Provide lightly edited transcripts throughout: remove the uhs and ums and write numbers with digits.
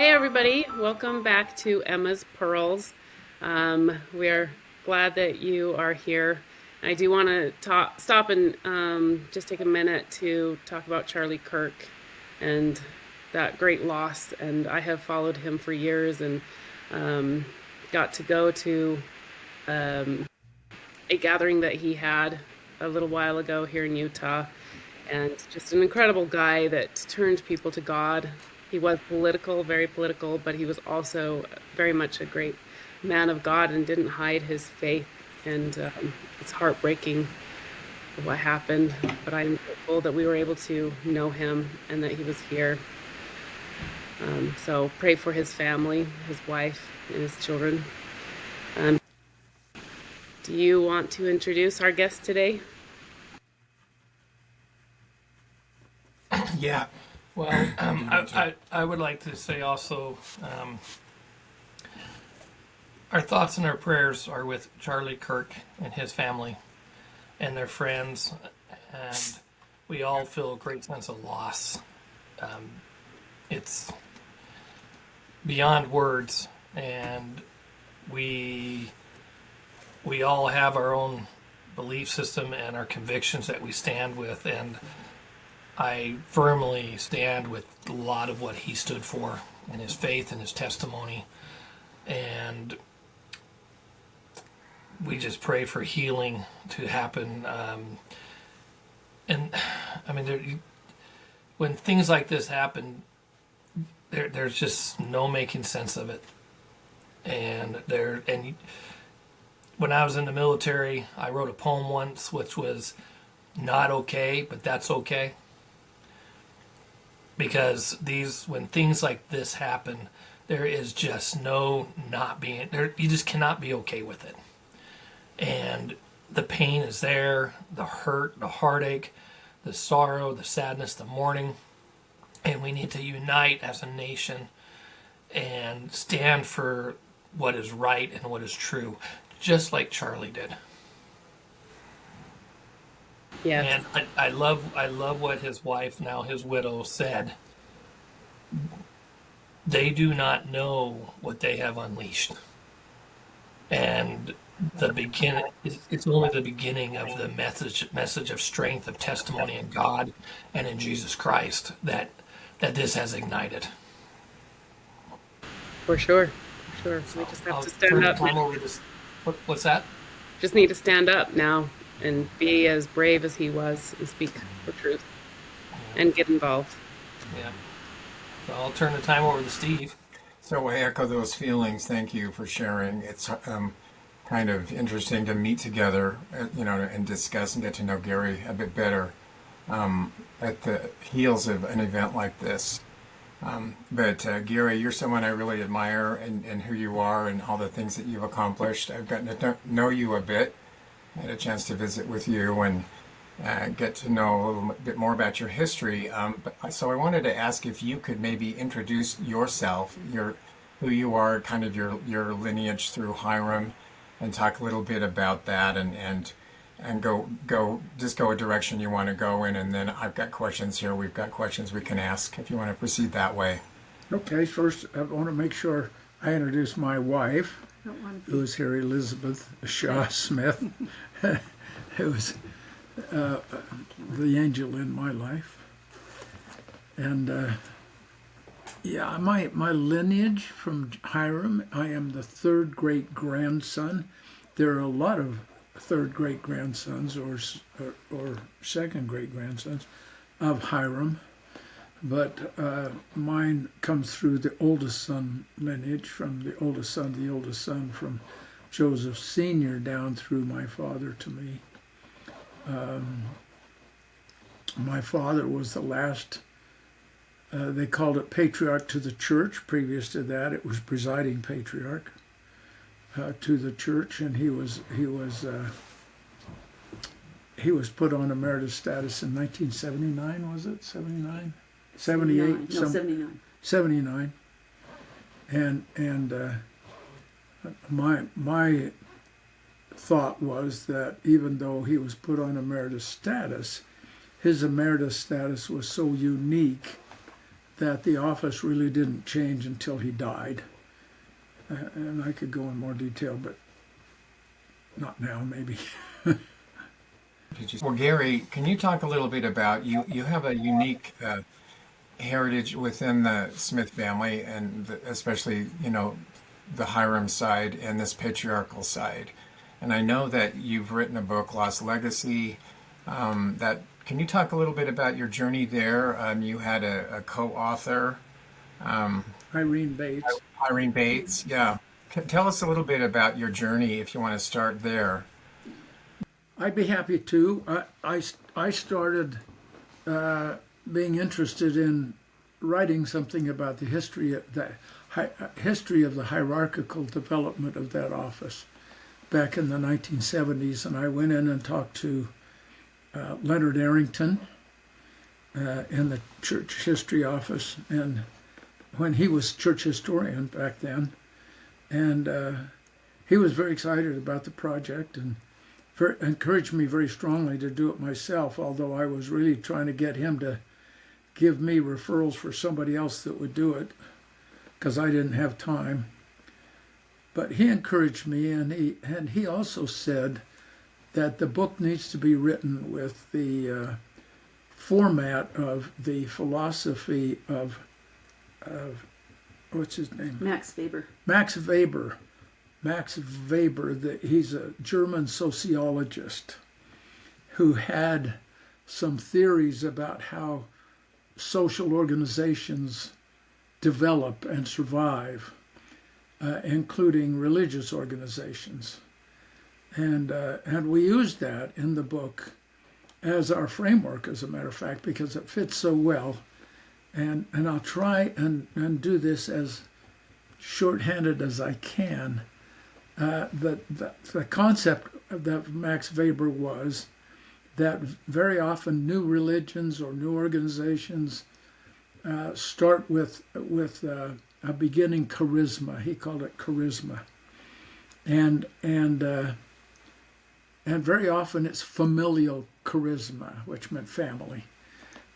Hey everybody, welcome back to Emma's Pearls. We're glad that you are here. I do want to stop and just take a minute to talk about Charlie Kirk and that great loss. And I have followed him for years and um, got to go to um, a gathering that he had a little while ago here in Utah, and just an incredible guy that turned people to God. He was political, very political, but he was also very much a great man of God and didn't hide his faith. And it's heartbreaking what happened, but I'm grateful that we were able to know him and that he was here. So pray for his family, his wife, and his children. Um, do you want to introduce our guest today? Yeah. Well, I would like to say also, our thoughts and our prayers are with Charlie Kirk and his family and their friends, and we all feel a great sense of loss. It's beyond words, and we we all have our own belief system and our convictions that we stand with, and I firmly stand with a lot of what he stood for and his faith and his testimony. And we just pray for healing to happen. And I mean, when things like this happen, there's just no making sense of it. And when I was in the military, I wrote a poem once, which was not okay, but that's okay. Because when things like this happen, there is just no not being there. You just cannot be okay with it. And the pain is there, the hurt, the heartache, the sorrow, the sadness, the mourning. And we need to unite as a nation and stand for what is right and what is true, just like Charlie did. Yes. And I love what his wife, now his widow, said. They do not know what they have unleashed. And it's only the beginning of the message of strength, of testimony in God and in Jesus Christ that this has ignited. For sure. For sure. We So just have I'll to stand turn the up time now. over to what's that? Just need to stand up now and be as brave as he was and speak for truth Yeah, and get involved. yeah. So I'll turn the time over to Steve. So I echo those feelings. Thank you for sharing. It's kind of interesting to meet together, and discuss and get to know Gary a bit better at the heels of an event like this. But Gary, you're someone I really admire and who you are and all the things that you've accomplished. I've gotten to know you a bit. I had a chance to visit with you and get to know a little bit more about your history. So I wanted to ask if you could maybe introduce yourself, who you are, kind of your lineage through Hyrum, and talk a little bit about that, and go a direction you want to go in, and then I've got questions here. We've got questions we can ask if you want to proceed that way. Okay, first I want to make sure I introduce my wife, who is here, Elizabeth Shaw Smith, who is the angel in my life. And yeah, my lineage from Hyrum, I am the third great grandson. There are a lot of third great grandsons or second great grandsons of Hyrum, but mine comes through the oldest son lineage, from the oldest son from Joseph Sr. down through my father to me. My father was the last, they called it patriarch to the church. Previous to that, it was presiding patriarch to the church, and he was put on emeritus status in 1979, was it? 79? 78? No, 79. 79. And my thought was that even though he was put on emeritus status, his emeritus status was so unique that the office really didn't change until he died. And I could go in more detail, but not now, maybe. Well, Gary, can you talk a little bit about you have a unique heritage within the Smith family, and especially, the Hyrum side and this patriarchal side. And I know that you've written a book, Lost Legacy. Can you talk a little bit about your journey there? You had a co-author, Irene Bates. Irene Bates. Yeah. Tell us a little bit about your journey if you want to start there. I'd be happy to. I started being interested in writing something about the history of the hierarchical development of that office back in the 1970s, and I went in and talked to Leonard Arrington in the church history office, and when he was church historian back then, and he was very excited about the project and encouraged me very strongly to do it myself, although I was really trying to get him to give me referrals for somebody else that would do it because I didn't have time. But he encouraged me, and he also said that the book needs to be written with the format of the philosophy of what's his name? Max Weber. Max Weber. Max Weber, he's a German sociologist who had some theories about how social organizations develop and survive, including religious organizations. And we used that in the book as our framework, as a matter of fact, because it fits so well. And I'll try and do this as shorthanded as I can. The concept that Max Weber was that very often new religions or new organizations start with a beginning charisma. He called it charisma, and very often it's familial charisma, which meant family,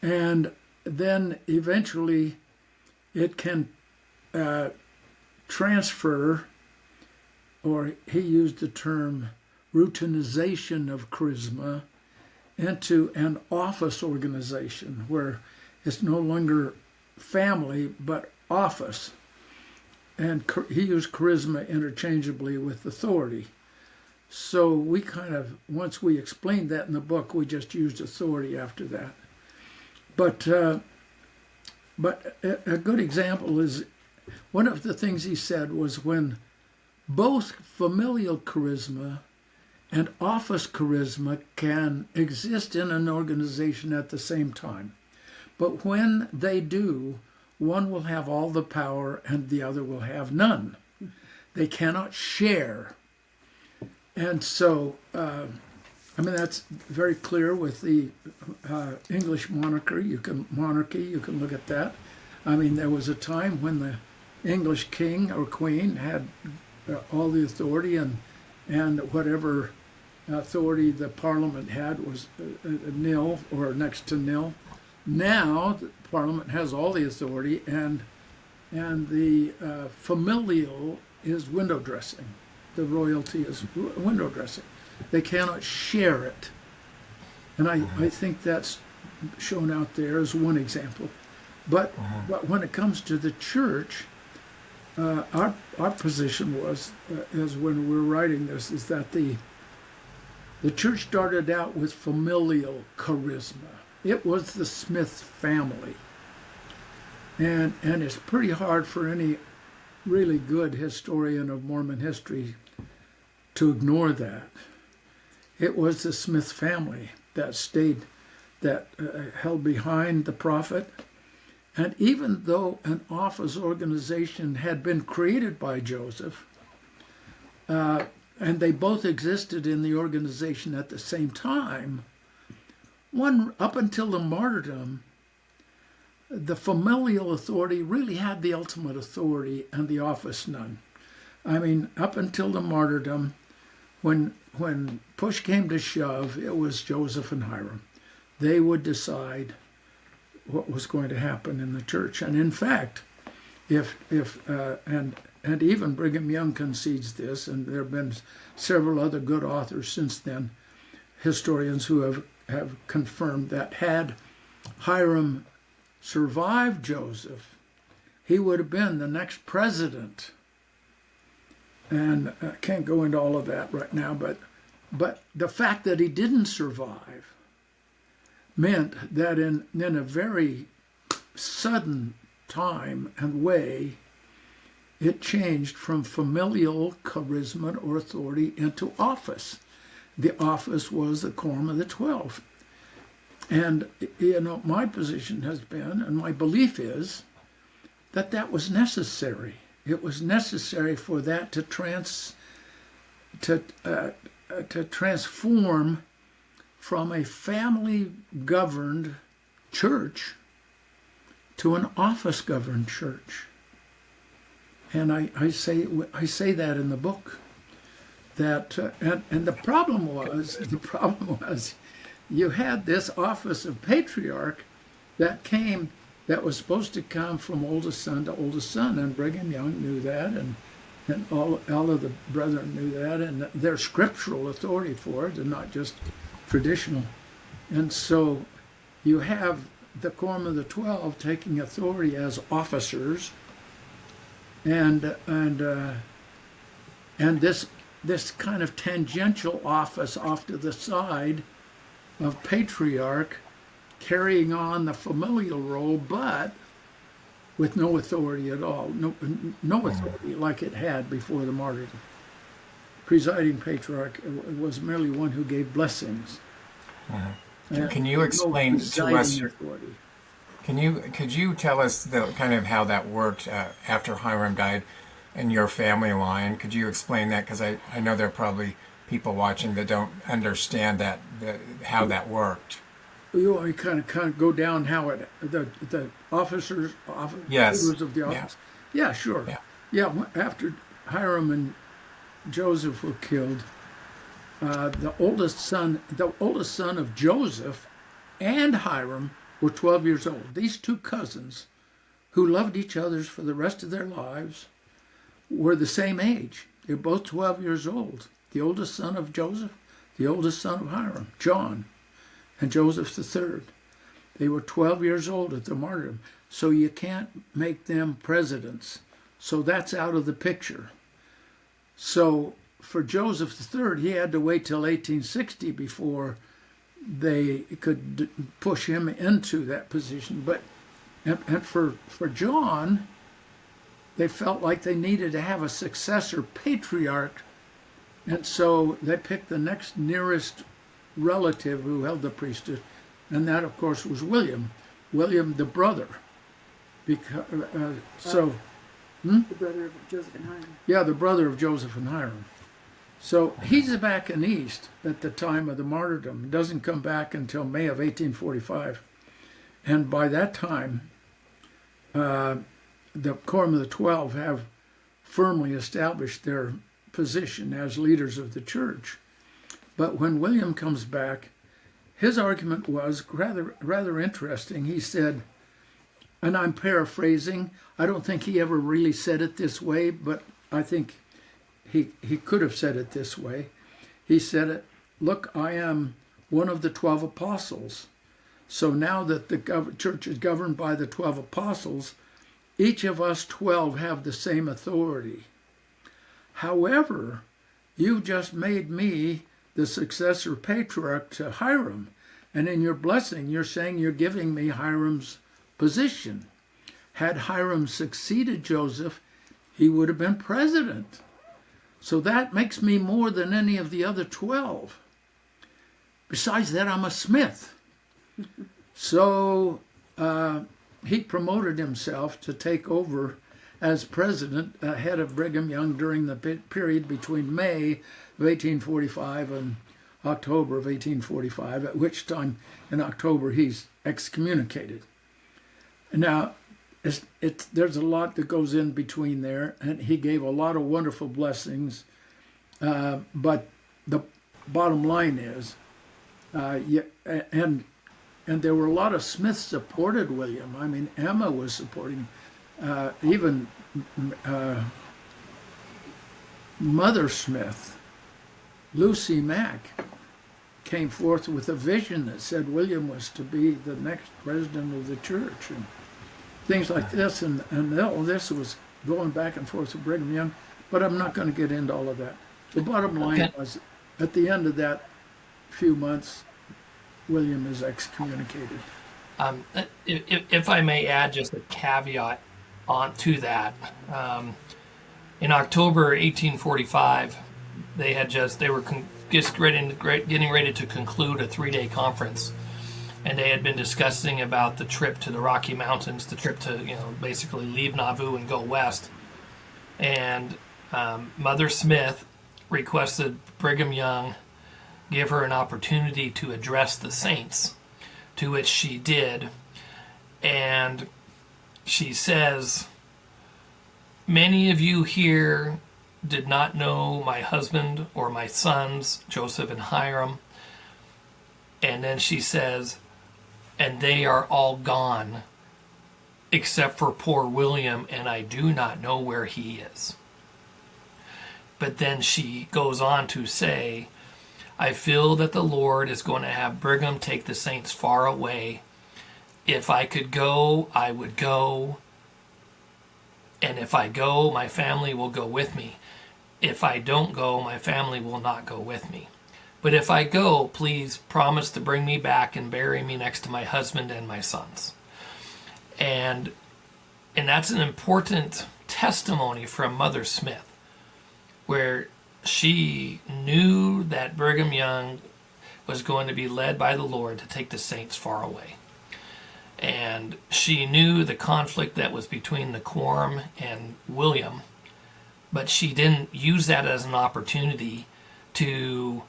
and then eventually it can transfer, or he used the term routinization of charisma, into an office organization where it's no longer family but office. And he used charisma interchangeably with authority. So we kind of, once we explained that in the book, we just used authority after that. But a good example is, one of the things he said was when both familial charisma and office charisma can exist in an organization at the same time. But when they do, one will have all the power and the other will have none. They cannot share. And so, that's very clear with the English monarchy. You can look at that. There was a time when the English king or queen had all the authority, and whatever authority the parliament had was nil or next to nil. Now the parliament has all the authority, and the familial is window dressing. The royalty is window dressing. They cannot share it. And I think that's shown out there as one example. But when it comes to the church, our position was, as when we were writing this, is that the church started out with familial charisma. It was the Smith family. And it's pretty hard for any really good historian of Mormon history to ignore that. It was the Smith family that held behind the prophet. And even though an office organization had been created by Joseph, and they both existed in the organization at the same time, up until the martyrdom, the familial authority really had the ultimate authority and the office none. Up until the martyrdom, when push came to shove, it was Joseph and Hyrum. They would decide what was going to happen in the church. And in fact, and even Brigham Young concedes this, and there have been several other good authors since then, historians who have confirmed that had Hyrum survived Joseph, he would have been the next president. And I can't go into all of that right now, but the fact that he didn't survive meant that in a very sudden time and way, it changed from familial charisma or authority into office. The office was the Quorum of the 12. And, my position has been, and my belief is, that was necessary. It was necessary for that to transform from a family-governed church to an office-governed church. And I say that in the book. That and the problem was you had this office of patriarch that was supposed to come from oldest son to oldest son, and Brigham Young knew that, and all of the brethren knew that, and there's scriptural authority for it, and not just traditional. And so you have the Quorum of the 12 taking authority as officers, and this kind of tangential office off to the side of patriarch carrying on the familial role, but with no authority at all, no authority like it had before the martyrdom. Presiding patriarch was merely one who gave blessings. Can you explain to us? Could you tell us the kind of how that worked after Hyrum died in your family line? Could you explain that? Because I know there are probably people watching that don't understand how that worked. You want me kind of go down how the officers, yes, leaders of the office? Yeah, sure. Yeah, after Hyrum and Joseph were killed, the oldest son of Joseph and Hyrum were 12 years old. These two cousins, who loved each other for the rest of their lives, were the same age. They're both 12 years old. The oldest son of Joseph, the oldest son of Hyrum, John, and Joseph III. They were 12 years old at the martyrdom, so you can't make them presidents. So that's out of the picture. So for Joseph III, he had to wait till 1860 before they could push him into that position. And for John, they felt like they needed to have a successor patriarch, and so they picked the next nearest relative who held the priesthood, and that, of course, was William the brother. Because the brother of Joseph and Hyrum. Yeah, the brother of Joseph and Hyrum. So he's back in East at the time of the martyrdom. Doesn't come back until May of 1845, and by that time, the Quorum of the 12 have firmly established their position as leaders of the church. But when William comes back, his argument was rather interesting. He said, and I'm paraphrasing, I don't think he ever really said it this way, but I think he could have said it this way. He said, look, I am one of the 12 apostles. So now that the church is governed by the 12 apostles, each of us 12 have the same authority. However, you just made me the successor patriarch to Hyrum, and in your blessing, you're saying you're giving me Hyrum's position. Had Hyrum succeeded Joseph, he would have been president. So that makes me more than any of the other 12. Besides that, I'm a Smith. So he promoted himself to take over as president ahead of Brigham Young during the period between May of 1845 and October of 1845, at which time in October he's excommunicated. Now, there's a lot that goes in between there, and he gave a lot of wonderful blessings, but the bottom line is, and and there were a lot of Smiths supported William. I mean, Emma was supporting, even Mother Smith, Lucy Mack, came forth with a vision that said William was to be the next president of the church, and things like this. And all this was going back and forth with Brigham Young, but I'm not going to get into all of that. The bottom line was, at the end of that few months, William is excommunicated. If I may add just a caveat on to that, in October 1845, they were getting ready to conclude a 3-day conference, and they had been discussing about the trip to the Rocky Mountains, the trip to basically leave Nauvoo and go west. And Mother Smith requested Brigham Young give her an opportunity to address the saints, to which she did. And she says, "Many of you here did not know my husband or my sons, Joseph and Hyrum." And then she says, "And they are all gone, except for poor William, and I do not know where he is." But then she goes on to say, "I feel that the Lord is going to have Brigham take the saints far away. If I could go, I would go. And if I go, my family will go with me. If I don't go, my family will not go with me. But if I go, please promise to bring me back and bury me next to my husband and my sons." And that's an important testimony from Mother Smith, where she knew that Brigham Young was going to be led by the Lord to take the saints far away. And she knew the conflict that was between the quorum and William, but she didn't use that as an opportunity to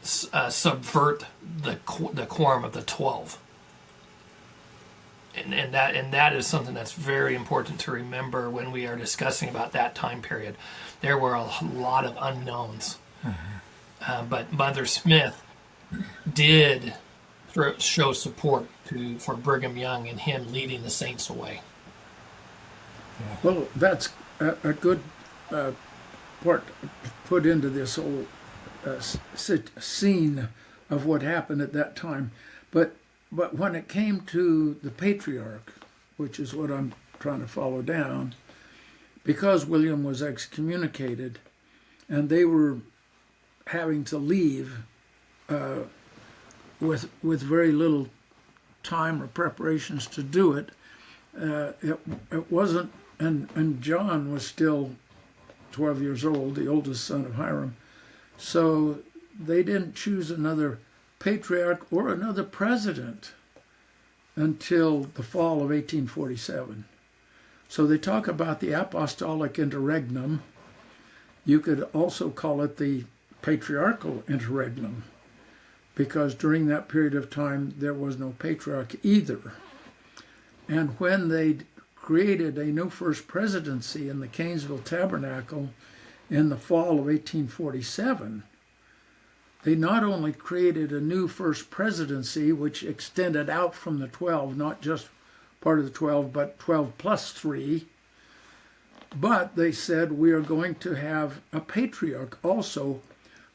subvert the quorum of the 12. And that is something that's very important to remember when we are discussing about that time period. There were a lot of unknowns, but Mother Smith did show support for Brigham Young and him leading the saints away. Well, that's a good part put into this whole scene of what happened at that time. But when it came to the patriarch, which is what I'm trying to follow down, because William was excommunicated and they were having to leave with very little time or preparations to do it, it wasn't, and John was still 12 years old, the oldest son of Hyrum, so they didn't choose another patriarch or another president until the fall of 1847. So they talk about the apostolic interregnum. You could also call it the patriarchal interregnum, because during that period of time there was no patriarch either. And when they created a new first presidency in the Canesville Tabernacle in the fall of 1847, they not only created a new first presidency, which extended out from the 12, not just part of the 12, but 12 plus 3, but they said, we are going to have a patriarch also.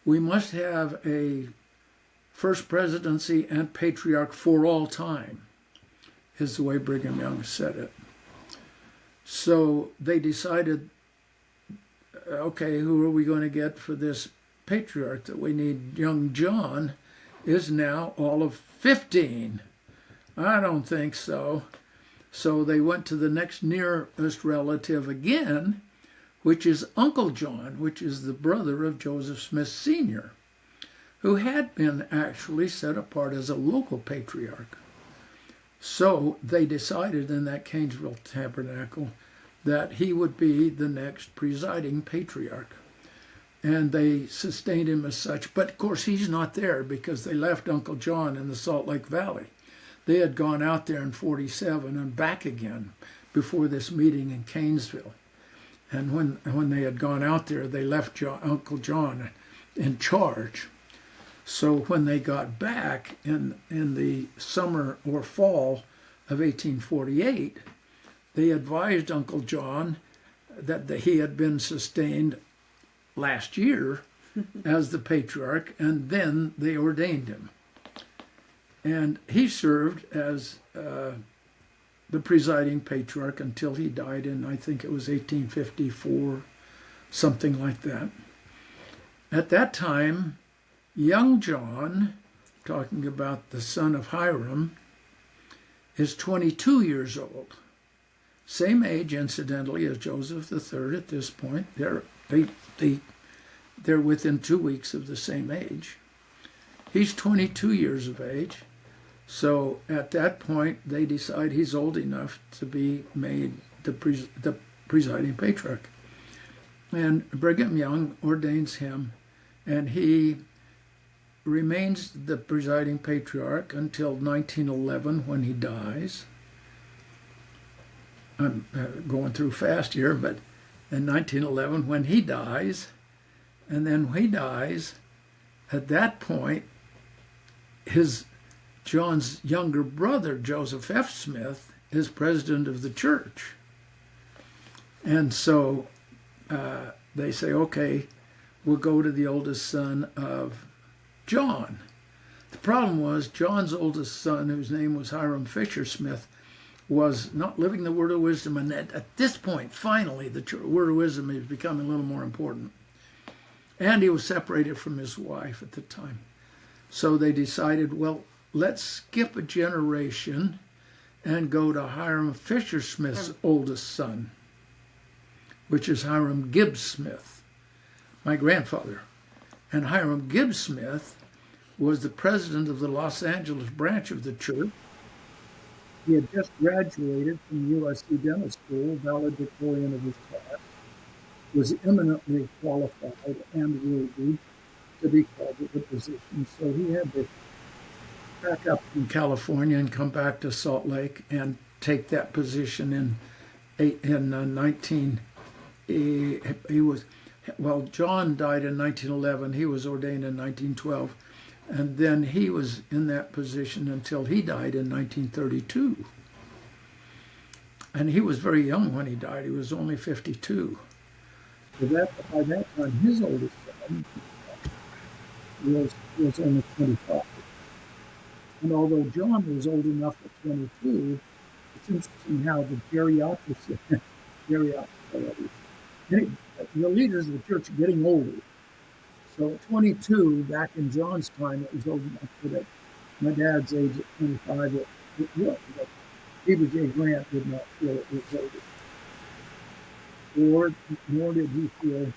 We must have a first presidency and patriarch for all time, is the way Brigham Young said it. So they decided, okay, who are we going to get for this patriarch that we need? Young John is now all of 15. I don't think so. So they went to the next nearest relative again, which is Uncle John, which is the brother of Joseph Smith Sr., who had been actually set apart as a local patriarch. So they decided in that Canesville Tabernacle that he would be the next presiding patriarch. And they sustained him as such. But of course he's not there because they left Uncle John in the Salt Lake Valley. They had gone out there in 47 and back again before this meeting in Canesville. And when they had gone out there, they left Uncle John in charge. So when they got back in the summer or fall of 1848, they advised Uncle John that he had been sustained last year as the patriarch, and then they ordained him. And he served as the presiding patriarch until he died in, I think it was 1854, something like that. At that time, young John, talking about the son of Hyrum, is 22 years old. Same age, incidentally, as Joseph III at this point. They're within 2 weeks of the same age. He's 22 years of age. So at that point, they decide he's old enough to be made the presiding patriarch. And Brigham Young ordains him, and he remains the presiding patriarch until 1911 when he dies. I'm going through fast here, but in 1911 when he dies, and then when he dies, at that point, John's younger brother, Joseph F. Smith, is president of the church. And so they say, okay, we'll go to the oldest son of John. The problem was John's oldest son, whose name was Hyrum Fisher Smith, was not living the word of wisdom. And at this point, finally, the word of wisdom is becoming a little more important. And he was separated from his wife at the time. So they decided, well, let's skip a generation and go to Hyrum Fisher Smith's oldest son, which is Hyrum Gibbs Smith, my grandfather. And Hyrum Gibbs Smith was the president of the Los Angeles branch of the church. He had just graduated from USC Dental School, valedictorian of his class, was eminently qualified and worthy to be called to the position. So he had to back up from California and come back to Salt Lake and take that position in 19. John died in 1911. He was ordained in 1912, and then he was in that position until he died in 1932. And he was very young when he died. He was only 52. So by that time, his oldest son was only 25. And although John was old enough at 22, it's interesting how the geriatrics, the leaders of the church are getting older. So at 22, back in John's time, it was old enough for that. My dad's age at 25, it was. But Heber J. Grant did not feel it was older. Nor did he feel.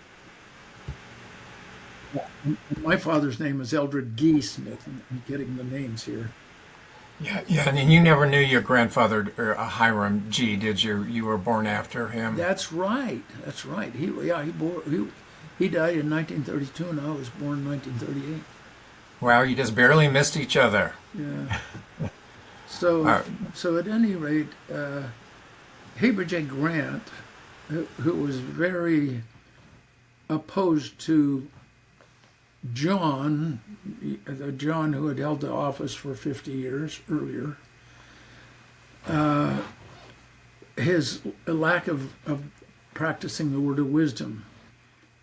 And my father's name is Eldred Gee Smith. I'm getting the names here. Yeah, and you never knew your grandfather, Hyrum G, did you? You were born after him. That's right. He died in 1932, and I was born in 1938. Wow, you just barely missed each other. Yeah. So at any rate, Heber J. Grant, who was very opposed to John who had held the office for 50 years earlier, his lack of practicing the word of wisdom,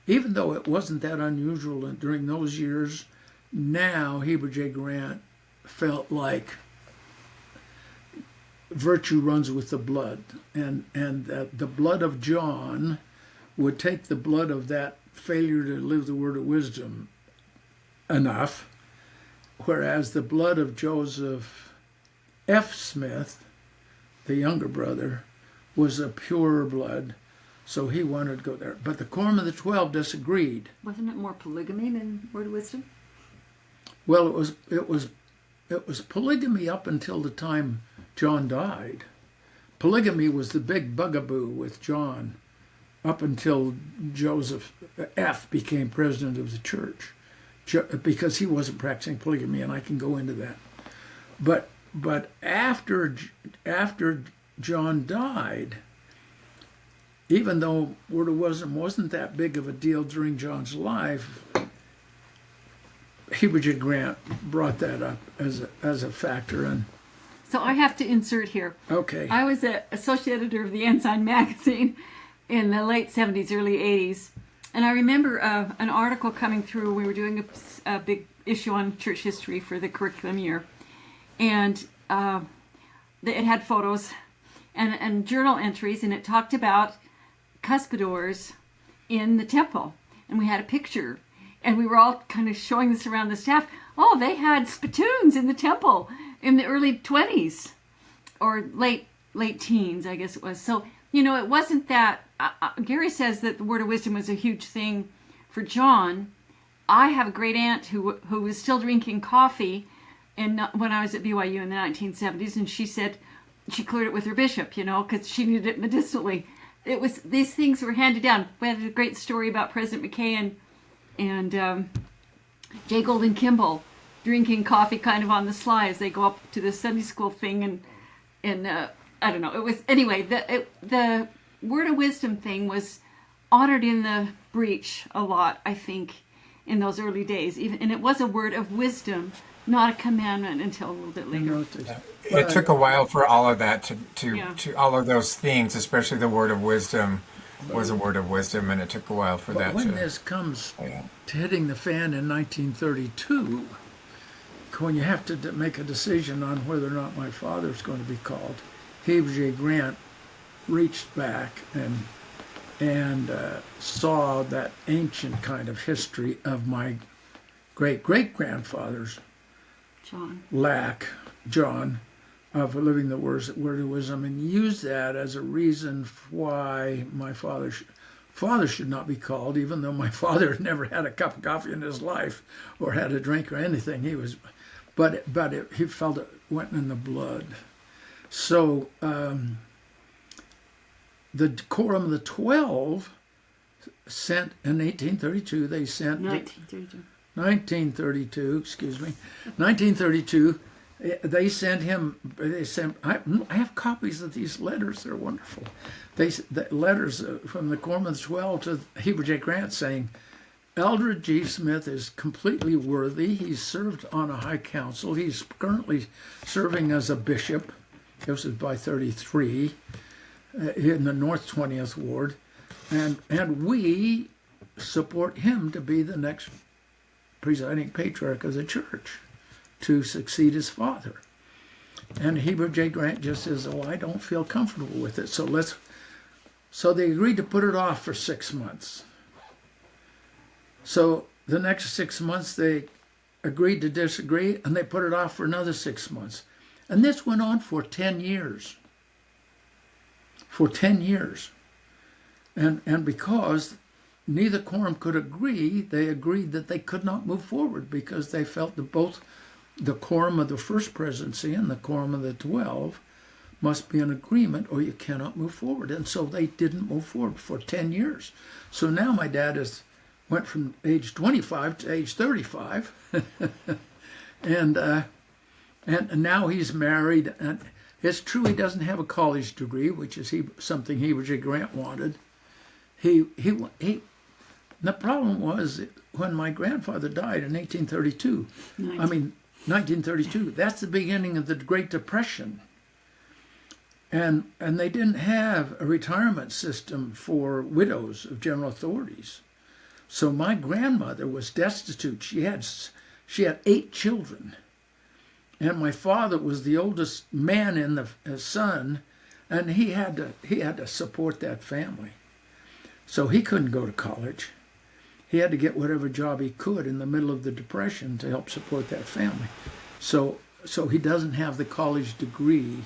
even though it wasn't that unusual during those years, now Heber J. Grant felt like virtue runs with the blood, and that the blood of John would take the blood of that failure to live the word of wisdom enough, whereas the blood of Joseph F. Smith, the younger brother, was a pure blood, so he wanted to go there. But the Quorum of the 12 disagreed. Wasn't it more polygamy than word of wisdom? Well, it was polygamy up until the time John died. Polygamy was the big bugaboo with John up until Joseph F. became president of the church, because he wasn't practicing polygamy, and I can go into that. But after John died, even though word of wisdom wasn't that big of a deal during John's life, Heber J. Grant brought that up as a factor. And So I have to insert here. okay, I was an associate editor of the Ensign magazine in the late 70s, early 80s. And I remember an article coming through. We were doing a big issue on church history for the curriculum year. And it had photos and journal entries, and it talked about cuspidors in the temple. And we had a picture. And we were all kind of showing this around the staff. Oh, they had spittoons in the temple in the early 20s or late teens, I guess it was. So, it wasn't that. Gary says that the word of wisdom was a huge thing for John. I have a great aunt who was still drinking coffee when I was at BYU in the 1970s, and she said she cleared it with her bishop, because she needed it medicinally. These things were handed down. We had a great story about President McKay and J. Golden Kimball drinking coffee kind of on the sly as they go up to the Sunday school thing, and I don't know. It was anyway. The word of wisdom thing was honored in the breach a lot, I think, in those early days. And it was a word of wisdom, not a commandment until a little bit later. It took a while for all of that Yeah. to all of those things, especially the word of wisdom was a word of wisdom, and it took a while for but that when to. this comes Yeah. to hitting the fan in 1932, when you have to make a decision on whether or not my father's going to be called, Heber J. Grant reached back and saw that ancient kind of history of my great-great-grandfather's John, of living the word of wisdom, and used that as a reason why my father should not be called, even though my father had never had a cup of coffee in his life or had a drink or anything. He felt it went in the blood. So the Quorum of the 12 sent in 1832. They sent 1932. Excuse me, 1932. They sent him. I have copies of these letters. They're wonderful. The letters from the Quorum of the 12 to Heber J. Grant saying, Eldred G. Smith is completely worthy. He's served on a high council. He's currently serving as a bishop. This is by 33 in the North 20th Ward, and we support him to be the next presiding patriarch of the church, to succeed his father. And Heber J. Grant just says, "Oh, I don't feel comfortable with it. So they agreed to put it off for 6 months. So the next 6 months they agreed to disagree, and they put it off for another 6 months. And this went on for 10 years. For 10 years. And because neither quorum could agree, they agreed that they could not move forward because they felt that both the quorum of the first presidency and the quorum of the 12 must be in agreement or you cannot move forward. And so they didn't move forward for 10 years. So now my dad went from age 25 to age 35. and now he's married. And it's true he doesn't have a college degree, which is something Heber J. Grant wanted. The problem was when my grandfather died in 1932, that's the beginning of the Great Depression. And they didn't have a retirement system for widows of general authorities. So my grandmother was destitute. She had 8 children. And my father was the oldest man in the son, and he had to support that family. So he couldn't go to college. He had to get whatever job he could in the middle of the Depression to help support that family. So he doesn't have the college degree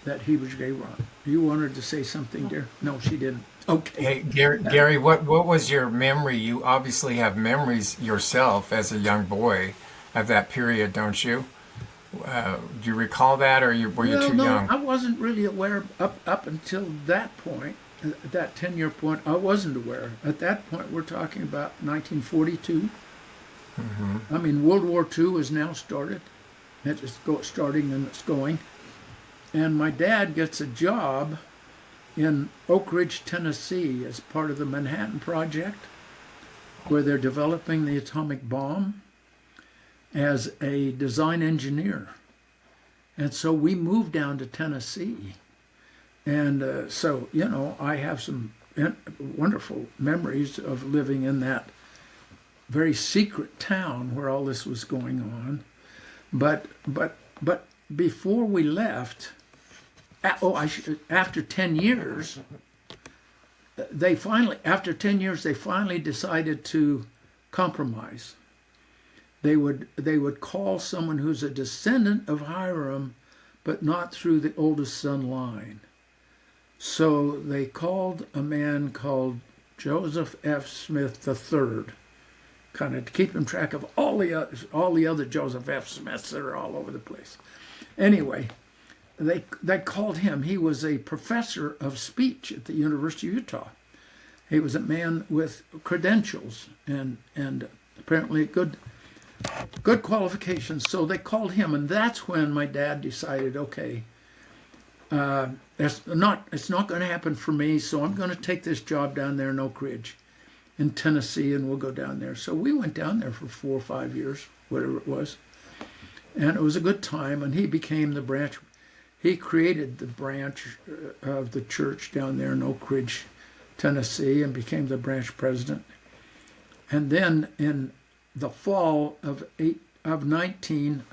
that he was gave on. You wanted to say something, dear? No, she didn't. Okay. Hey, Gary, what was your memory? You obviously have memories yourself as a young boy of that period, don't you? Do you recall that, or were you too young? I wasn't really aware up until that point. At that 10-year point, I wasn't aware. At that point, we're talking about 1942. Mm-hmm. I mean, World War II is now started. It's starting and it's going. And my dad gets a job in Oak Ridge, Tennessee, as part of the Manhattan Project, where they're developing the atomic bomb. as a design engineer. And so we moved down to Tennessee. And so, I have some wonderful memories of living in that very secret town where all this was going on. But before we left, after 10 years, after 10 years, they finally decided to compromise. They would call someone who's a descendant of Hyrum, but not through the oldest son line. So they called a man called Joseph F. Smith III, kind of to keep him track of all the other Joseph F. Smiths that are all over the place. Anyway, they called him. He was a professor of speech at the University of Utah. He was a man with credentials and apparently good qualifications. So they called him, and that's when my dad decided, okay, it's not going to happen for me, so I'm going to take this job down there in Oak Ridge in Tennessee, and we'll go down there. So we went down there for 4 or 5 years, whatever it was, and it was a good time. And he became the branch. He created the branch of the church down there in Oak Ridge, Tennessee, and became the branch president. And then in the fall of 19,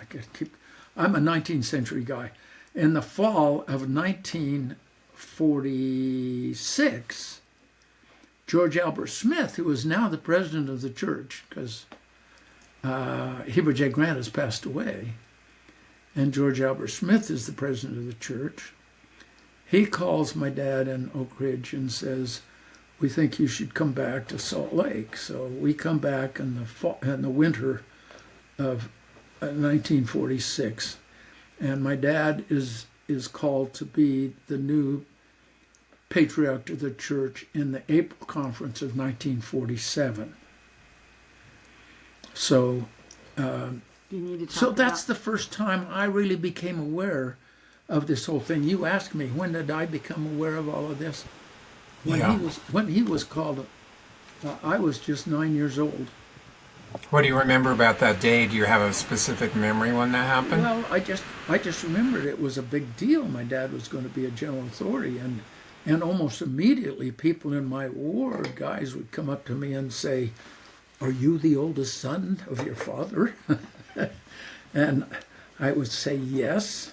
I'm a 19th century guy. In the fall of 1946, George Albert Smith, who is now the president of the church, because Heber J. Grant has passed away, and George Albert Smith is the president of the church, he calls my dad in Oak Ridge and says, we think you should come back to Salt Lake. So we come back in the winter of 1946. And my dad is called to be the new patriarch of the church in the April conference of 1947. So, that's the first time I really became aware of this whole thing. You asked me, when did I become aware of all of this? When he was called, I was just 9 years old. What do you remember about that day? Do you have a specific memory when that happened? Well, I just remembered it was a big deal. My dad was going to be a general authority, and almost immediately people in my ward, guys, would come up to me and say, "Are you the oldest son of your father?" And I would say yes.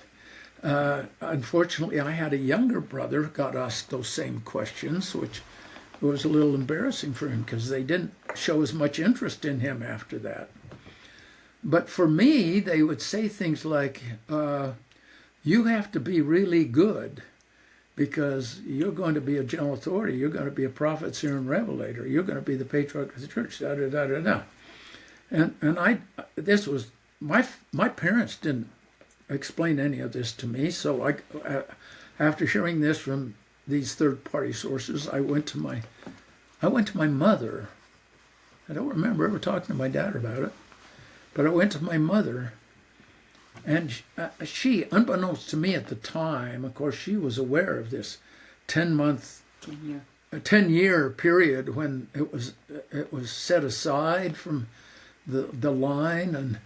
Unfortunately, I had a younger brother who got asked those same questions, which was a little embarrassing for him because they didn't show as much interest in him after that. But for me, they would say things like, you have to be really good because you're going to be a general authority. You're going to be a prophet, seer, and revelator. You're going to be the patriarch of the church, da-da-da-da-da. And this was, my parents didn't explain any of this to me. So after hearing this from these third-party sources, I went to my mother. I don't remember ever talking to my dad about it, but I went to my mother, and she, unbeknownst to me at the time, of course, she was aware of this 10-year period when it was set aside from the line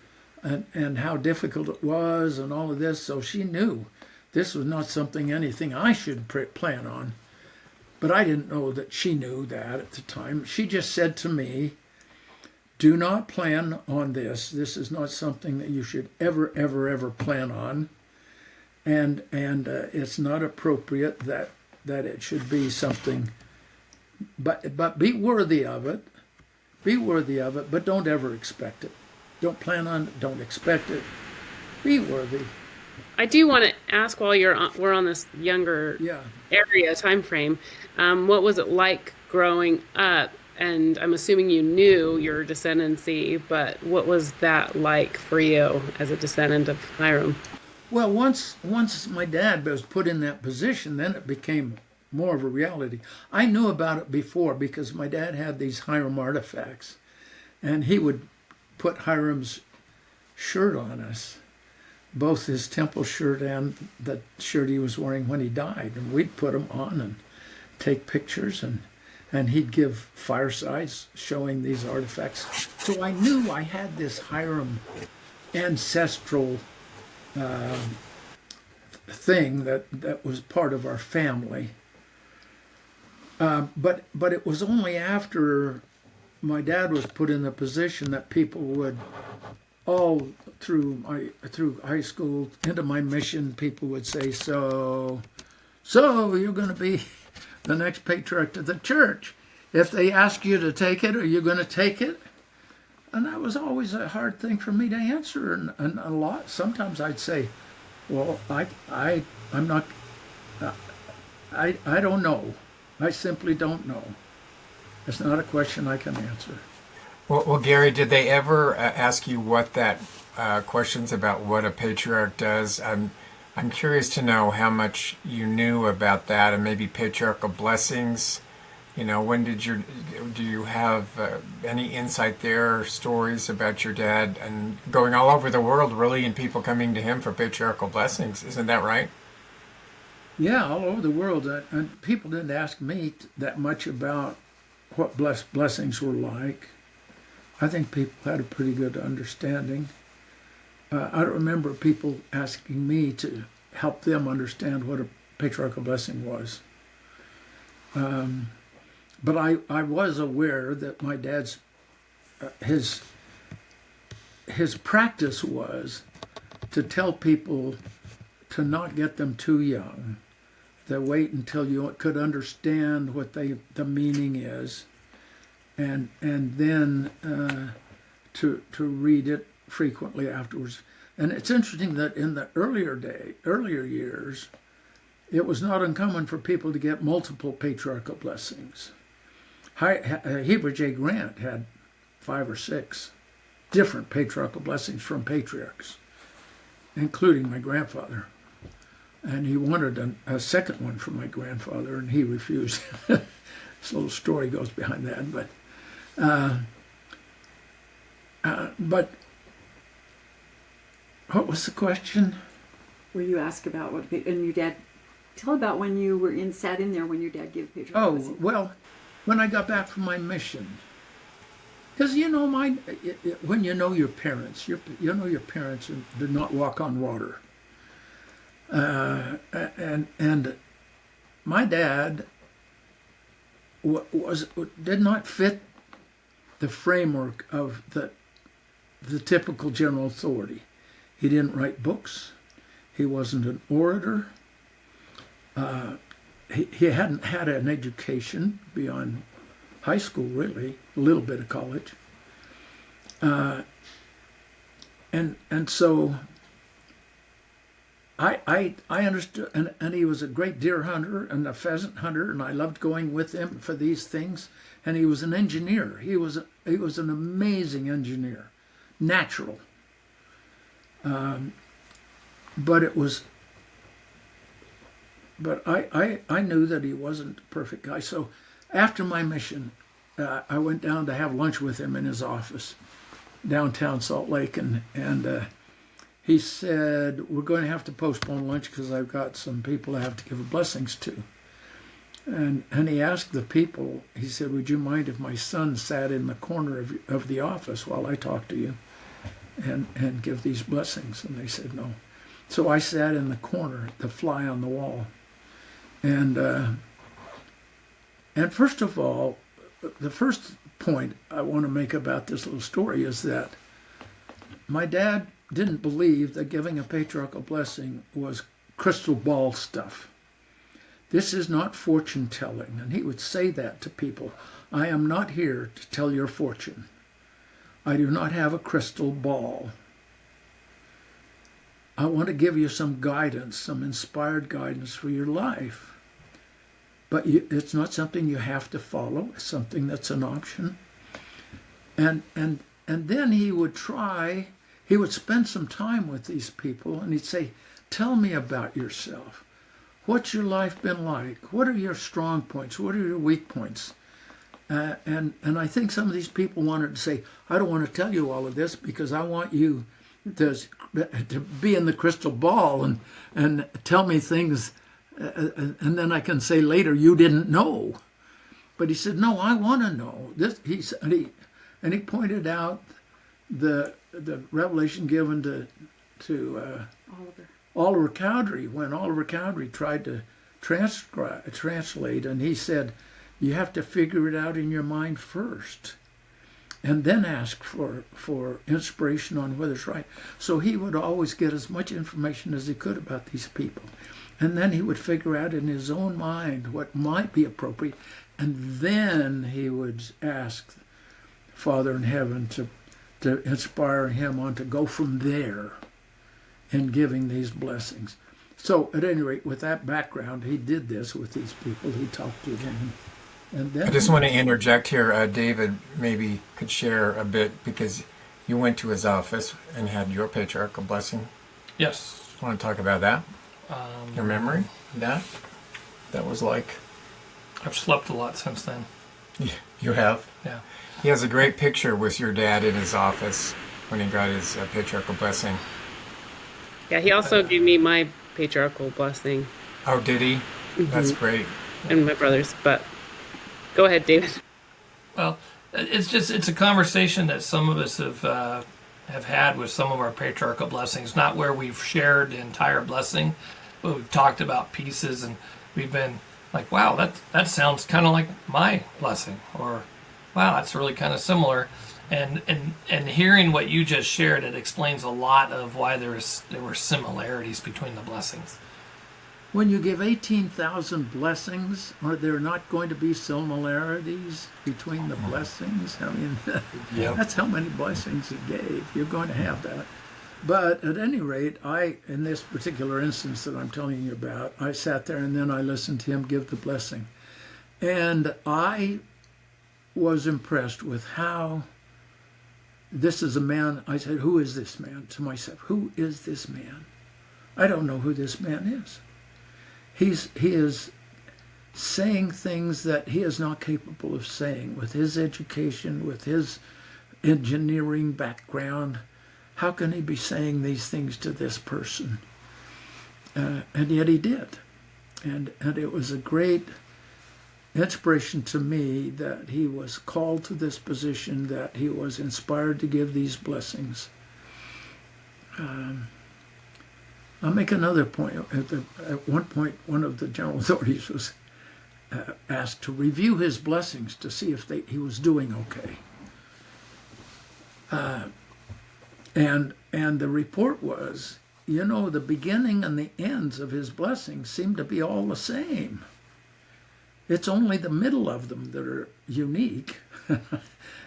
and how difficult it was and all of this. So she knew this was not anything I should plan on. But I didn't know that she knew that at the time. She just said to me, do not plan on this. This is not something that you should ever, ever, ever plan on. And it's not appropriate that it should be something. But be worthy of it. Be worthy of it, but don't ever expect it. Don't plan on it. Don't expect it. Be worthy. I do want to ask while we're on this younger area time frame, what was it like growing up? And I'm assuming you knew your descendancy, but what was that like for you as a descendant of Hyrum? Well, once my dad was put in that position, then it became more of a reality. I knew about it before because my dad had these Hyrum artifacts, and he would put Hyrum's shirt on us, both his temple shirt and the shirt he was wearing when he died. And we'd put them on and take pictures, and he'd give firesides showing these artifacts. So I knew I had this Hyrum ancestral thing that was part of our family. But it was only after my dad was put in the position that people would all through high school into my mission, people would say, so you're going to be the next patriarch of the church. If they ask you to take it, are you going to take it? And that was always a hard thing for me to answer. And a lot, sometimes I'd say, well, I'm not, I don't know. I simply don't know. It's not a question I can answer. Well, Gary, did they ever ask you what that questions about what a patriarch does? I'm curious to know how much you knew about that, and maybe patriarchal blessings. You know, do you have any insight there, or stories about your dad and going all over the world, really, and people coming to him for patriarchal blessings? Isn't that right? Yeah, all over the world. And people didn't ask me that much about what blessings were like. I think people had a pretty good understanding. I don't remember people asking me to help them understand what a patriarchal blessing was. But I was aware that my dad's, his practice was to tell people to not get them too young, to wait until you could understand what the meaning is, and then to read it frequently afterwards. And it's interesting that in the earlier years, it was not uncommon for people to get multiple patriarchal blessings. Heber J. Grant had 5 or 6 different patriarchal blessings from patriarchs, including my grandfather. And he wanted a second one from my grandfather, and he refused. This little story goes behind that. But what was the question? Where you ask about what, and your dad, tell about when you were sat in there when your dad gave patriarchal Oh, blessing. well, when I got back from my mission. Because when you know your parents, you know your parents did not walk on water. And my dad did not fit the framework of the typical general authority. He didn't write books. He wasn't an orator. He hadn't had an education beyond high school, really, a little bit of college. And so I understood, and he was a great deer hunter and a pheasant hunter, and I loved going with him for these things. And he was an engineer. He was an amazing engineer, natural. But I knew that he wasn't a perfect guy. So after my mission, I went down to have lunch with him in his office, downtown Salt Lake, and he said, we're going to have to postpone lunch because I've got some people I have to give blessings to. And he asked the people, he said, would you mind if my son sat in the corner of the office while I talk to you and give these blessings? And they said no. So I sat in the corner, the fly on the wall. And first of all, the first point I want to make about this little story is that my dad didn't believe that giving a patriarchal blessing was crystal ball stuff. This is not fortune telling. And he would say that to people. I am not here to tell your fortune. I do not have a crystal ball. I want to give you some guidance, some inspired guidance for your life. But it's not something you have to follow. It's something that's an option. And then he would spend some time with these people, and he'd say, tell me about yourself. What's your life been like? What are your strong points? What are your weak points? And I think some of these people wanted to say, I don't want to tell you all of this because I want you to be in the crystal ball and tell me things, and then I can say later, you didn't know. But he said, no, I want to know. He pointed out the revelation given to Oliver. Oliver Cowdery, when Oliver Cowdery tried to translate, and he said, you have to figure it out in your mind first, and then ask for inspiration on whether it's right. So he would always get as much information as he could about these people, and then he would figure out in his own mind what might be appropriate, and then he would ask Father in heaven to inspire him on to go from there in giving these blessings. So at any rate, with that background, he did this with these people. He talked to them. And then I just want to interject here. David maybe could share a bit, because you went to his office and had your patriarchal blessing. Yes. Want to talk about that? Your memory of that? That was like... I've slept a lot since then. You have? Yeah. He has a great picture with your dad in his office when he got his patriarchal blessing. Yeah, he also gave me my patriarchal blessing. Oh, did he? That's great. And my brother's, but go ahead, David. Well, it's a conversation that some of us have had with some of our patriarchal blessings, not where we've shared the entire blessing, but we've talked about pieces, and we've been like, wow, that sounds kind of like my blessing, or wow, that's really kind of similar. And hearing what you just shared, it explains a lot of why there were similarities between the blessings. when you give 18,000 blessings, are there not going to be similarities between the blessings? I mean, that's how many blessings he gave. You're going to have that. But at any rate, in this particular instance that I'm telling you about, I sat there and then I listened to him give the blessing. And I was impressed with how this is a man. I said, who is this man? To myself, who is this man? I don't know who this man is. He is saying things that he is not capable of saying with his education, with his engineering background. How can he be saying these things to this person? And yet he did. And it was a great inspiration to me that he was called to this position, that he was inspired to give these blessings. I'll make another point. At one point, one of the general authorities was asked to review his blessings to see if he was doing okay. And the report was, the beginning and the ends of his blessings seem to be all the same. It's only the middle of them that are unique.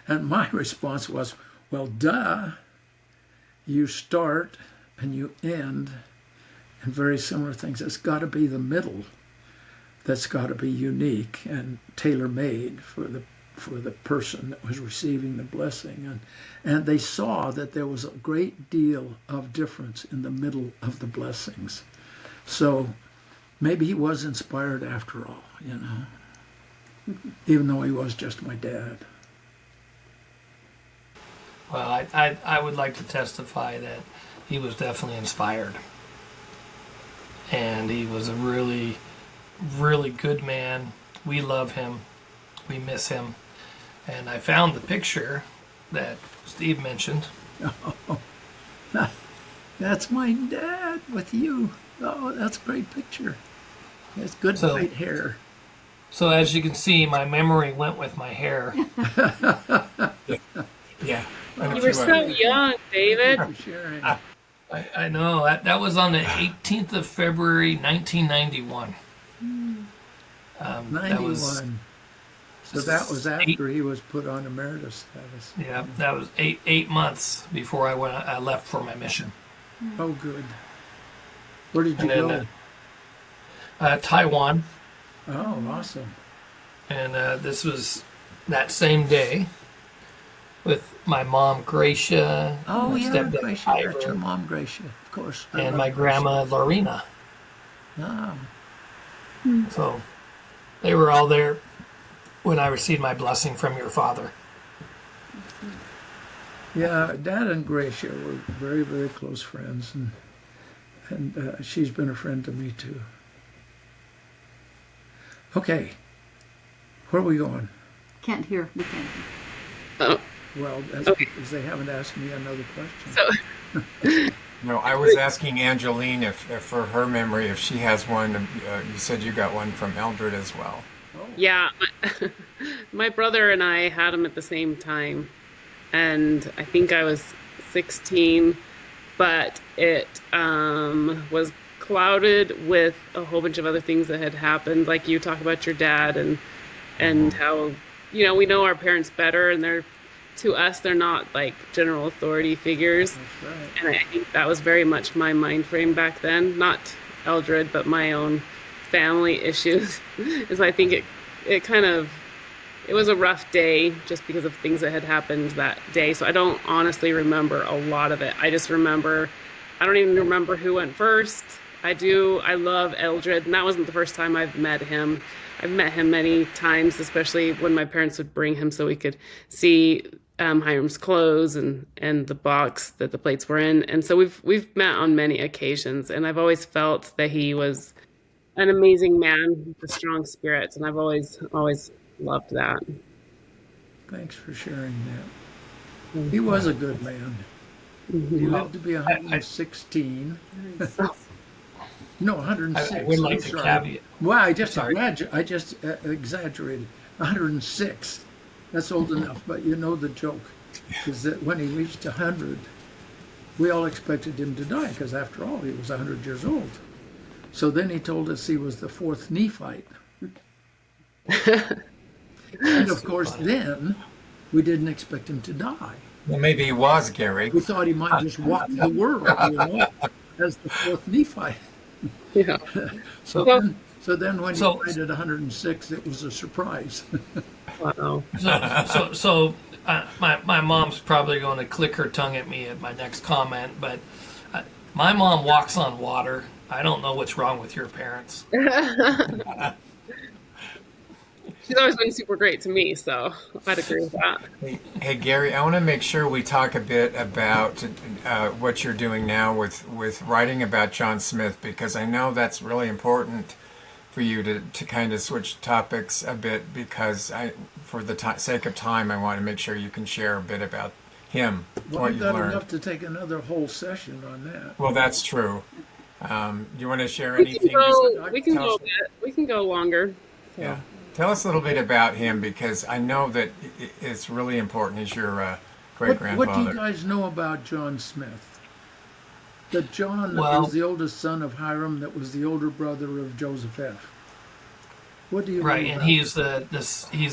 And my response was, well, duh. You start and you end in very similar things. It's got to be the middle that's got to be unique and tailor-made for the person that was receiving the blessing. And they saw that there was a great deal of difference in the middle of the blessings. So maybe he was inspired after all, even though he was just my dad. Well, I would like to testify that he was definitely inspired. And he was a really, really good man. We love him. We miss him. And I found the picture that Steve mentioned. Oh, that's my dad with you. Oh, that's a great picture. He has good white hair. So as you can see, my memory went with my hair. Yeah. You were so young, David. Thank you for sharing. I know. That was on the 18th of February, 1991. 91. So that was after he was put on emeritus status. Yeah, that was eight months before I left for my mission. Oh, good. Where did you then, go? Taiwan. Oh, awesome. And this was that same day with my mom, Gracia. Oh, my yeah, stepdad, Gracia. Hyrum, That's your mom, Gracia, of course. and my grandma, Lorena. Oh. So they were all there when I received my blessing from your father. Yeah, Dad and Gracia were very, very close friends, and she's been a friend to me too. Okay, where are we going? Can't hear. We can't hear. Well, that's Okay, because they haven't asked me another question. so No, I was asking Angeline if for her memory, if she has one. You said you got one from Eldred as well. Oh, yeah, my brother and I had him at the same time, and I think I was 16, but it was clouded with a whole bunch of other things that had happened. Like you talk about your dad and how we know our parents better, and they're to us they're not like general authority figures, that's right. and I think that was very much my mind frame back then. Not Eldred, but my own family issues. Is I think it kind of it was a rough day just because of things that had happened that day. So I don't honestly remember a lot of it. I just remember, I don't even remember who went first. I do. I love Eldred, and that wasn't the first time I've met him. I've met him many times, especially when my parents would bring him so we could see Hyram's clothes and the box that the plates were in. And so we've met on many occasions, and I've always felt that he was an amazing man with a strong spirit, and I've always loved that. Thanks for sharing that. He was a good man. He Mhm. Well, lived to be I 116. Oh, No, I would 106. I'm like to sorry. caveat. Well, Sorry. I just exaggerated. 106. That's old enough, but you know the joke is that when he reached 100, we all expected him to die because after all, he was 100 years old. So then he told us he was the fourth Nephite. And That's of too course, funny. then we didn't expect him to die. Well, maybe he was Gary. We thought he might just walk the world, as the fourth Nephite. yeah. So So, So, then, so then when he so, died at 106, it was a surprise. wow. my mom's probably going to click her tongue at me at my next comment, but uh, my mom walks on water. I don't know what's wrong with your parents. She's always been super great to me, so I'd agree with that. Hey, Gary, I want to make sure we talk a bit about what you're doing now with writing about John Smith, because I know that's really important for you to kind of switch topics a bit, because for the sake of time, I want to make sure you can share a bit about him, Well, what I've you've got learned. enough to take another whole session on that. Well, that's true. You want to share We can anything? Just go. We can tell go us. a bit. We can go longer. Yeah. So Tell us a little bit about him, because I know that it's really important. He's your great What do you grandfather. guys know about John Smith? That John was Well, the oldest son of Hyrum, that was the older brother of Joseph F. What do you right, know and about he's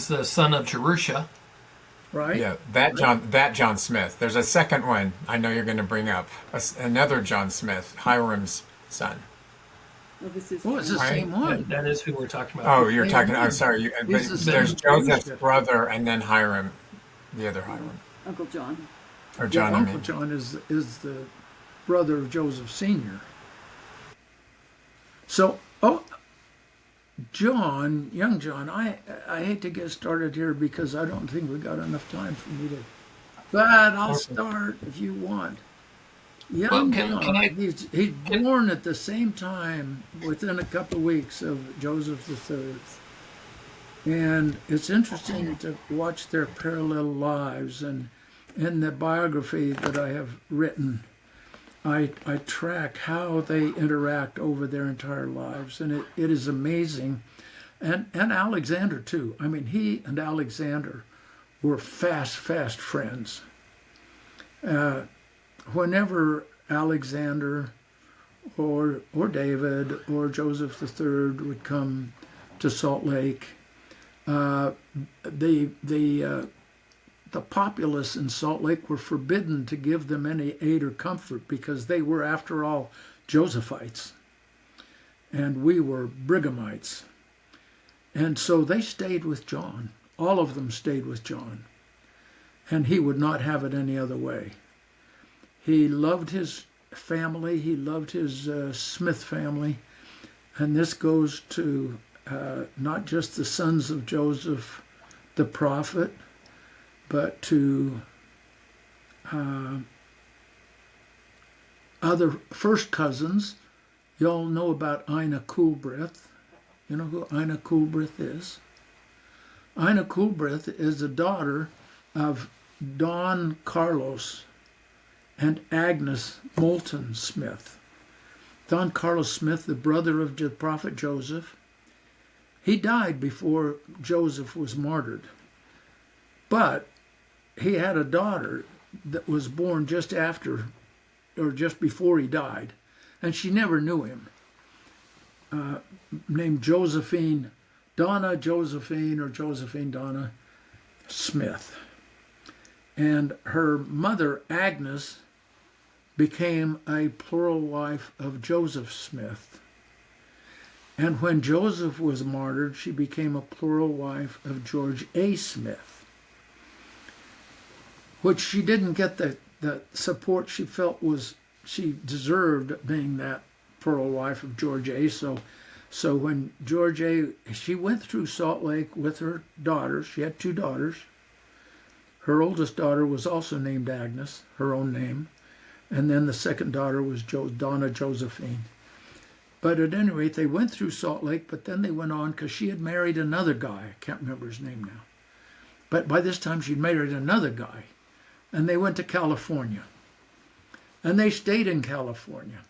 the son of Jerusha. right? Yeah, that John Smith. There's a second one I know you're going to bring up. Another John Smith, Hyram's son. Oh, this is Oh, it's the Right. same one. That is who we're talking about. Oh, you're Same talking. I'm one. sorry. But He's the son there's of Joseph's Jerusha. brother, and then Hyrum, the other Hyrum, Uncle John. or Yeah, John. I Uncle mean, John is the brother of Joseph Sr. So, John, young John, I hate to get started here because I don't think we got enough time for me to. But I'll start if you want. Well, Young can John, I? he's Can, born at the same time, within a couple of weeks of Joseph III. And it's interesting to watch their parallel lives. And in the biography that I have written, I track how they interact over their entire lives. And it is amazing. And Alexander, too. I mean, he and Alexander were fast friends. Whenever Alexander or David or Joseph III would come to Salt Lake, the populace in Salt Lake were forbidden to give them any aid or comfort because they were, after all, Josephites, and we were Brighamites. And so they stayed with John. All of them stayed with John, and he would not have it any other way. He loved his family. He loved his Smith family. And this goes to not just the sons of Joseph the prophet, but to other first cousins. You all know about Ina Coolbrith. You know who Ina Coolbrith is? Ina Coolbrith is the daughter of Don Carlos and Agnes Moulton Smith. Don Carlos Smith, the brother of the prophet Joseph, he died before Joseph was martyred. But he had a daughter that was born just after or just before he died, and she never knew him, named Donna Josephine Donna Smith. And her mother, Agnes, became a plural wife of Joseph Smith. And when Joseph was martyred, she became a plural wife of George A. Smith, which she didn't get the support she felt she deserved, being that plural wife of George A. So when George A., she went through Salt Lake with her daughters. She had 2 daughters. Her oldest daughter was also named Agnes, her own name. And then the second daughter was Donna Josephine. But at any rate, they went through Salt Lake, but then they went on because she had married another guy. I can't remember his name now. But by this time, she'd married another guy. And they went to California. And they stayed in California.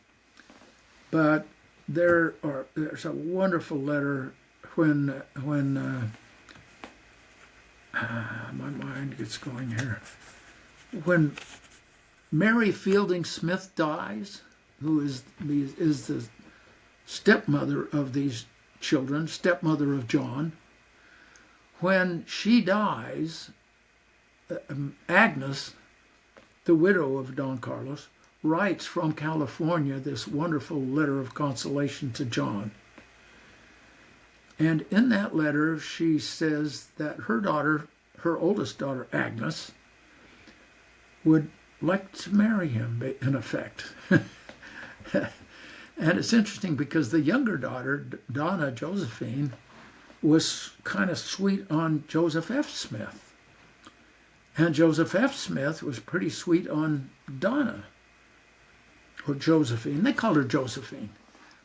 But there's a wonderful letter when my mind gets going here. When Mary Fielding Smith dies, who is the stepmother of these children, stepmother of John, when she dies, Agnes, the widow of Don Carlos, writes from California this wonderful letter of consolation to John. And in that letter, she says that her oldest daughter, Agnes, would like to marry him, in effect. And it's interesting because the younger daughter, Donna Josephine, was kind of sweet on Joseph F. Smith. And Joseph F. Smith was pretty sweet on Donna, or Josephine. They called her Josephine.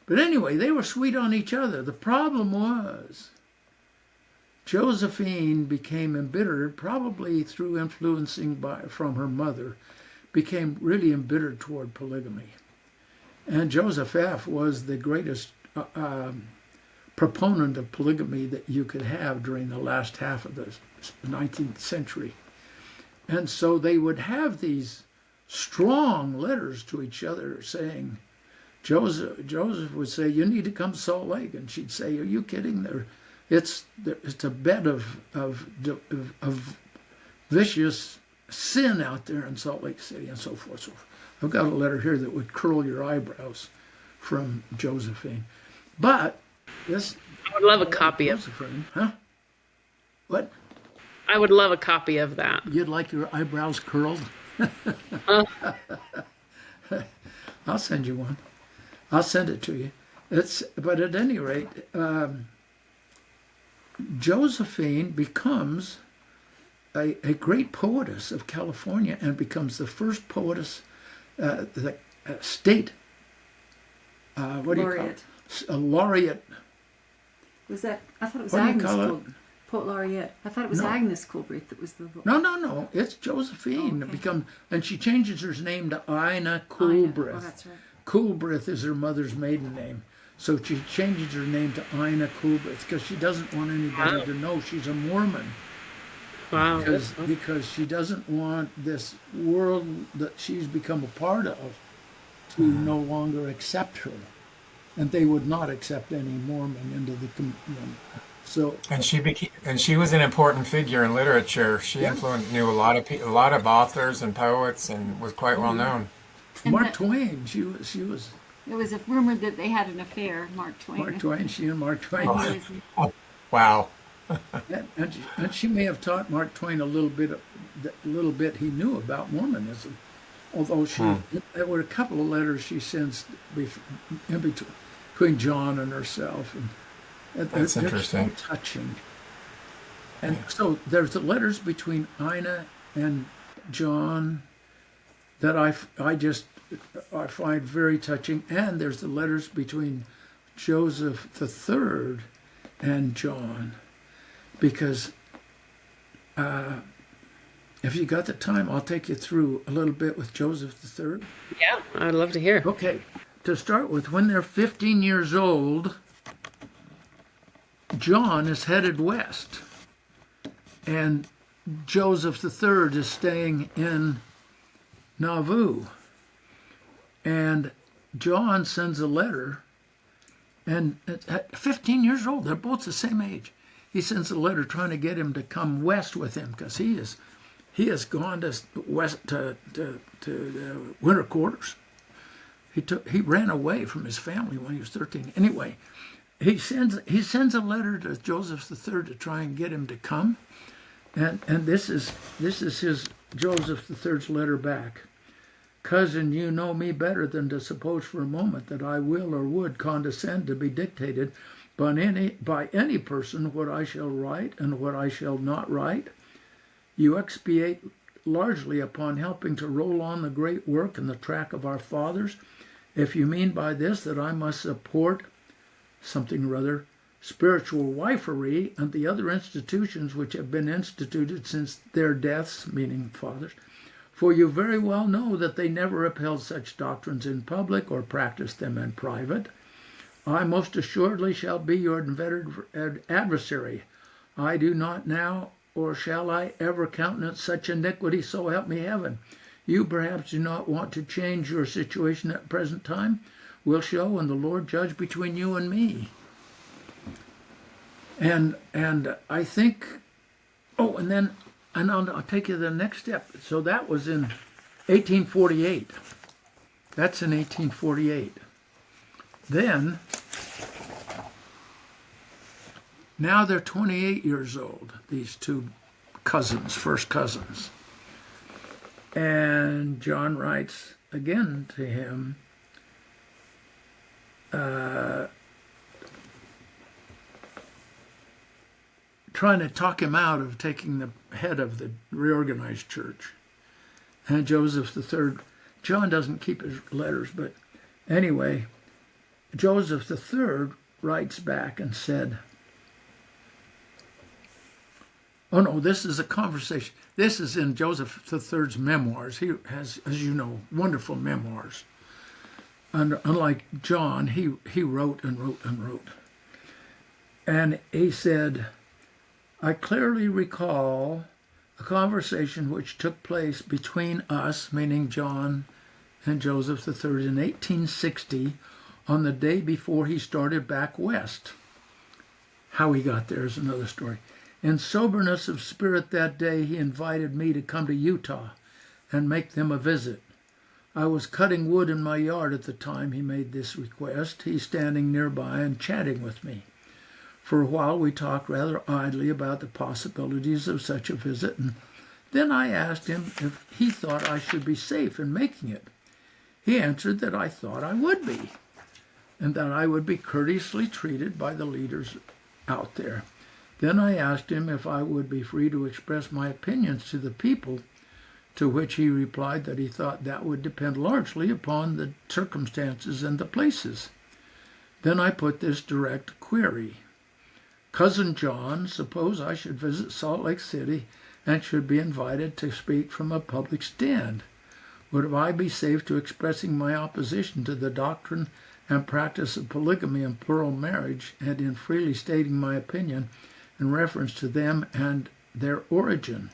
But anyway, they were sweet on each other. The problem was Josephine became embittered, probably through influencing from her mother, became really embittered toward polygamy. And Joseph F. was the greatest proponent of polygamy that you could have during the last half of the 19th century. And so they would have these strong letters to each other saying, Joseph would say, "You need to come to Salt Lake," and she'd say, "Are you kidding? It's a bed of vicious sin out there in Salt Lake City," and so forth. So I've got a letter here that would curl your eyebrows from Josephine. But this, I would love a copy of. Josephine, huh? What? I would love a copy of that. You'd like your eyebrows curled? I'll send you one. I'll send it to you. But at any rate, Josephine becomes a great poetess of California and becomes the first poetess, the state, what do you call it? A laureate. Was that? I thought it was What do you Agnes call it? Poet laureate. I thought it was No. Agnes Coolbrith that was the. No. It's Josephine. Okay. And she changes her name to Ina Ina. Coolbrith. Oh, that's right. Coolbrith is her mother's maiden name. So she changes her name to Ina Coolbrith because she doesn't want anybody Wow. to know she's a Mormon. Wow. Because she doesn't want this world that she's become a part of to no longer accept her. And they would not accept any Mormon into the community. So And she was an important figure in literature. She knew a lot of authors and poets, and was quite well known. And Mark that- Twain, she was It was rumored that they had an affair, Mark Twain. Mark Twain. She and Mark Twain. Wow. And she may have taught Mark Twain a little bit he knew about Mormonism. Although there were a couple of letters she sends in between John and herself, and That's they're interesting. so touching. And so there's the letters between Ina and John that I find very touching, and there's the letters between Joseph III and John, because if you got the time, I'll take you through a little bit with Joseph III. Yeah, I'd love to hear. Okay, to start with, when they're 15 years old, John is headed west, and Joseph III is staying in Nauvoo. And John sends a letter, and at 15 years old, they're both the same age. He sends a letter trying to get him to come west with him because he has gone to west to the winter quarters. He ran away from his family when he was 13. Anyway, he sends a letter to Joseph III to try and get him to come, and this is his Joseph III's letter back. Cousin, you know me better than to suppose for a moment that I will or would condescend to be dictated by any person what I shall write and what I shall not write. You expiate largely upon helping to roll on the great work in the track of our fathers. If you mean by this that I must support something or other, spiritual wifery and the other institutions which have been instituted since their deaths, meaning fathers, for you very well know that they never upheld such doctrines in public or practiced them in private. I most assuredly shall be your inveterate adversary. I do not now, or shall I ever countenance such iniquity, so help me heaven. You perhaps do not want to change your situation at present time. We'll show, and the Lord judge between you and me. And I think, and I'll take you to the next step. So that was in 1848. That's in 1848. Then, now they're 28 years old, these two cousins, first cousins. And John writes again to him, trying to talk him out of taking the head of the reorganized church. And Joseph III, John doesn't keep his letters, but anyway, Joseph III writes back and said, oh no, this is a conversation. This is in Joseph III's memoirs. He has, as you know, wonderful memoirs. And unlike John, he wrote and wrote and wrote. And he said, I clearly recall a conversation which took place between us, meaning John and Joseph III, in 1860 on the day before he started back west. How he got there is another story. In soberness of spirit that day, he invited me to come to Utah and make them a visit. I was cutting wood in my yard at the time he made this request, he standing nearby and chatting with me. For a while we talked rather idly about the possibilities of such a visit, and then I asked him if he thought I should be safe in making it. He answered that I thought I would be, and that I would be courteously treated by the leaders out there. Then I asked him if I would be free to express my opinions to the people, to which he replied that he thought that would depend largely upon the circumstances and the places. Then I put this direct query. Cousin John, suppose I should visit Salt Lake City and should be invited to speak from a public stand. Would I be safe to expressing my opposition to the doctrine and practice of polygamy and plural marriage, and in freely stating my opinion in reference to them and their origin?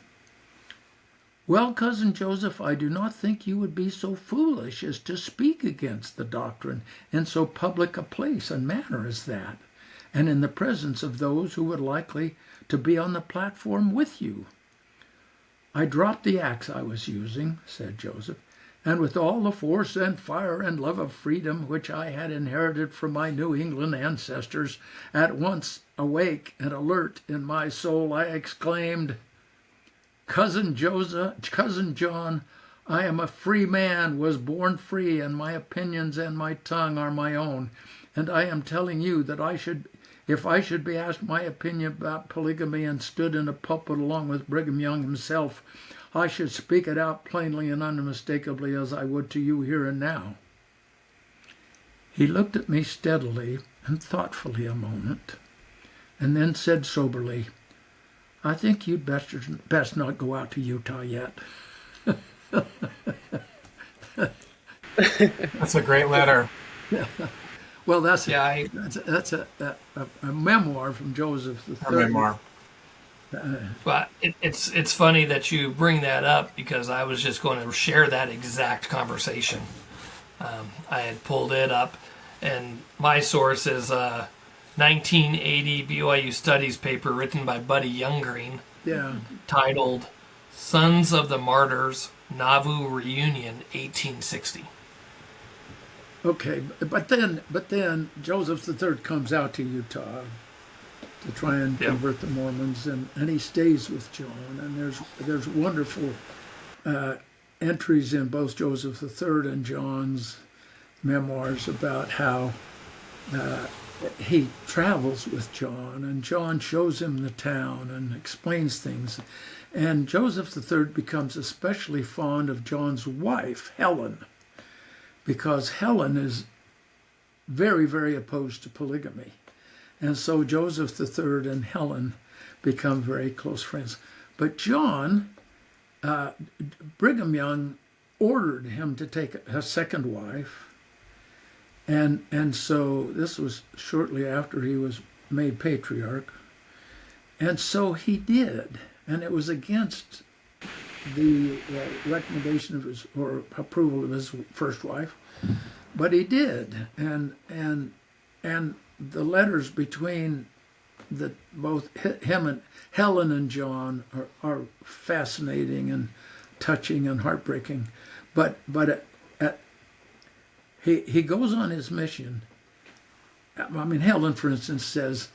Well, Cousin Joseph, I do not think you would be so foolish as to speak against the doctrine in so public a place and manner as that, and in the presence of those who would likely to be on the platform with you. I dropped the axe I was using, said Joseph, and with all the force and fire and love of freedom which I had inherited from my New England ancestors, at once awake and alert in my soul, I exclaimed, Cousin John, I am a free man, was born free, and my opinions and my tongue are my own, and I am telling you that if I should be asked my opinion about polygamy and stood in a pulpit along with Brigham Young himself, I should speak it out plainly and unmistakably as I would to you here and now. He looked at me steadily and thoughtfully a moment, and then said soberly, I think you'd best not go out to Utah yet. That's a great letter. Well, that's Yeah, that's a memoir from Joseph the Her Third. memoir. But it's funny that you bring that up because I was just going to share that exact conversation. I had pulled it up, and my source is a 1980 BYU Studies paper written by Buddy Younggreen Yeah. titled "Sons of the Martyrs: Nauvoo Reunion 1860." Okay, but then Joseph the Third comes out to Utah to try and Yeah. convert the Mormons, and he stays with John. And there's wonderful entries in both Joseph the Third and John's memoirs about how he travels with John, and John shows him the town and explains things. And Joseph the Third becomes especially fond of John's wife, Helen, because Helen is very, very opposed to polygamy. And so Joseph the Third and Helen become very close friends. But John, Brigham Young ordered him to take a second wife. And so this was shortly after he was made patriarch. And so he did. And it was against the recommendation of his, or approval of his first wife. But he did. And the letters between both him and Helen and John are fascinating and touching and heartbreaking. But he goes on his mission. I mean, Helen, for instance, says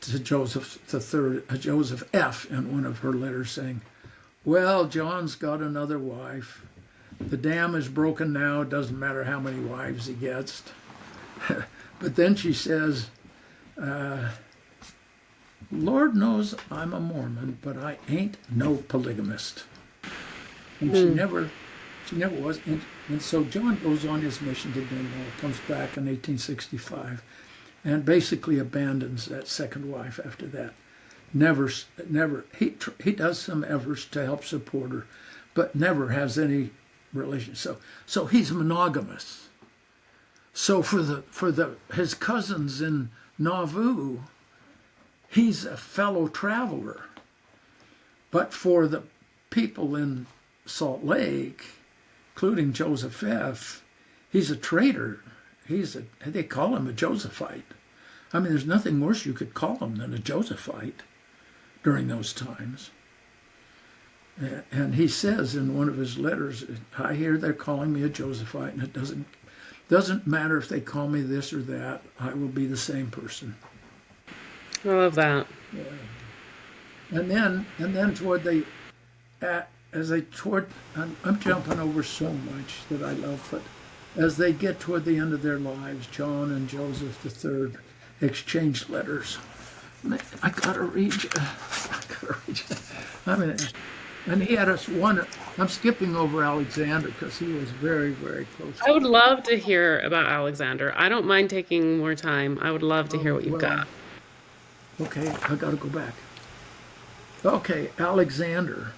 to Joseph the Third, Joseph F. in one of her letters, saying, "Well, John's got another wife. The dam is broken now. It doesn't matter how many wives he gets." But then she says, "Lord knows I'm a Mormon, but I ain't no polygamist." And she never was. And so John goes on his mission to Denmark, comes back in 1865, and basically abandons that second wife after that. Never. He does some efforts to help support her, but never has any relation. So he's monogamous. So for his cousins in Nauvoo, he's a fellow traveler. But for the people in Salt Lake, including Joseph F., he's a traitor. They call him a Josephite. I mean, there's nothing worse you could call him than a Josephite during those times. And he says in one of his letters, "I hear they're calling me a Josephite, and it doesn't matter if they call me this or that. I will be the same person." I love that. And then toward the, I'm jumping over so much that I love, but as they get toward the end of their lives, John and Joseph the Third exchange letters. I gotta read you. I mean, and he had us one. I'm skipping over Alexander because he was very, very close. I would love to hear about Alexander. I don't mind taking more time. I would love to hear what you've got. Okay, I got to go back. Okay, Alexander.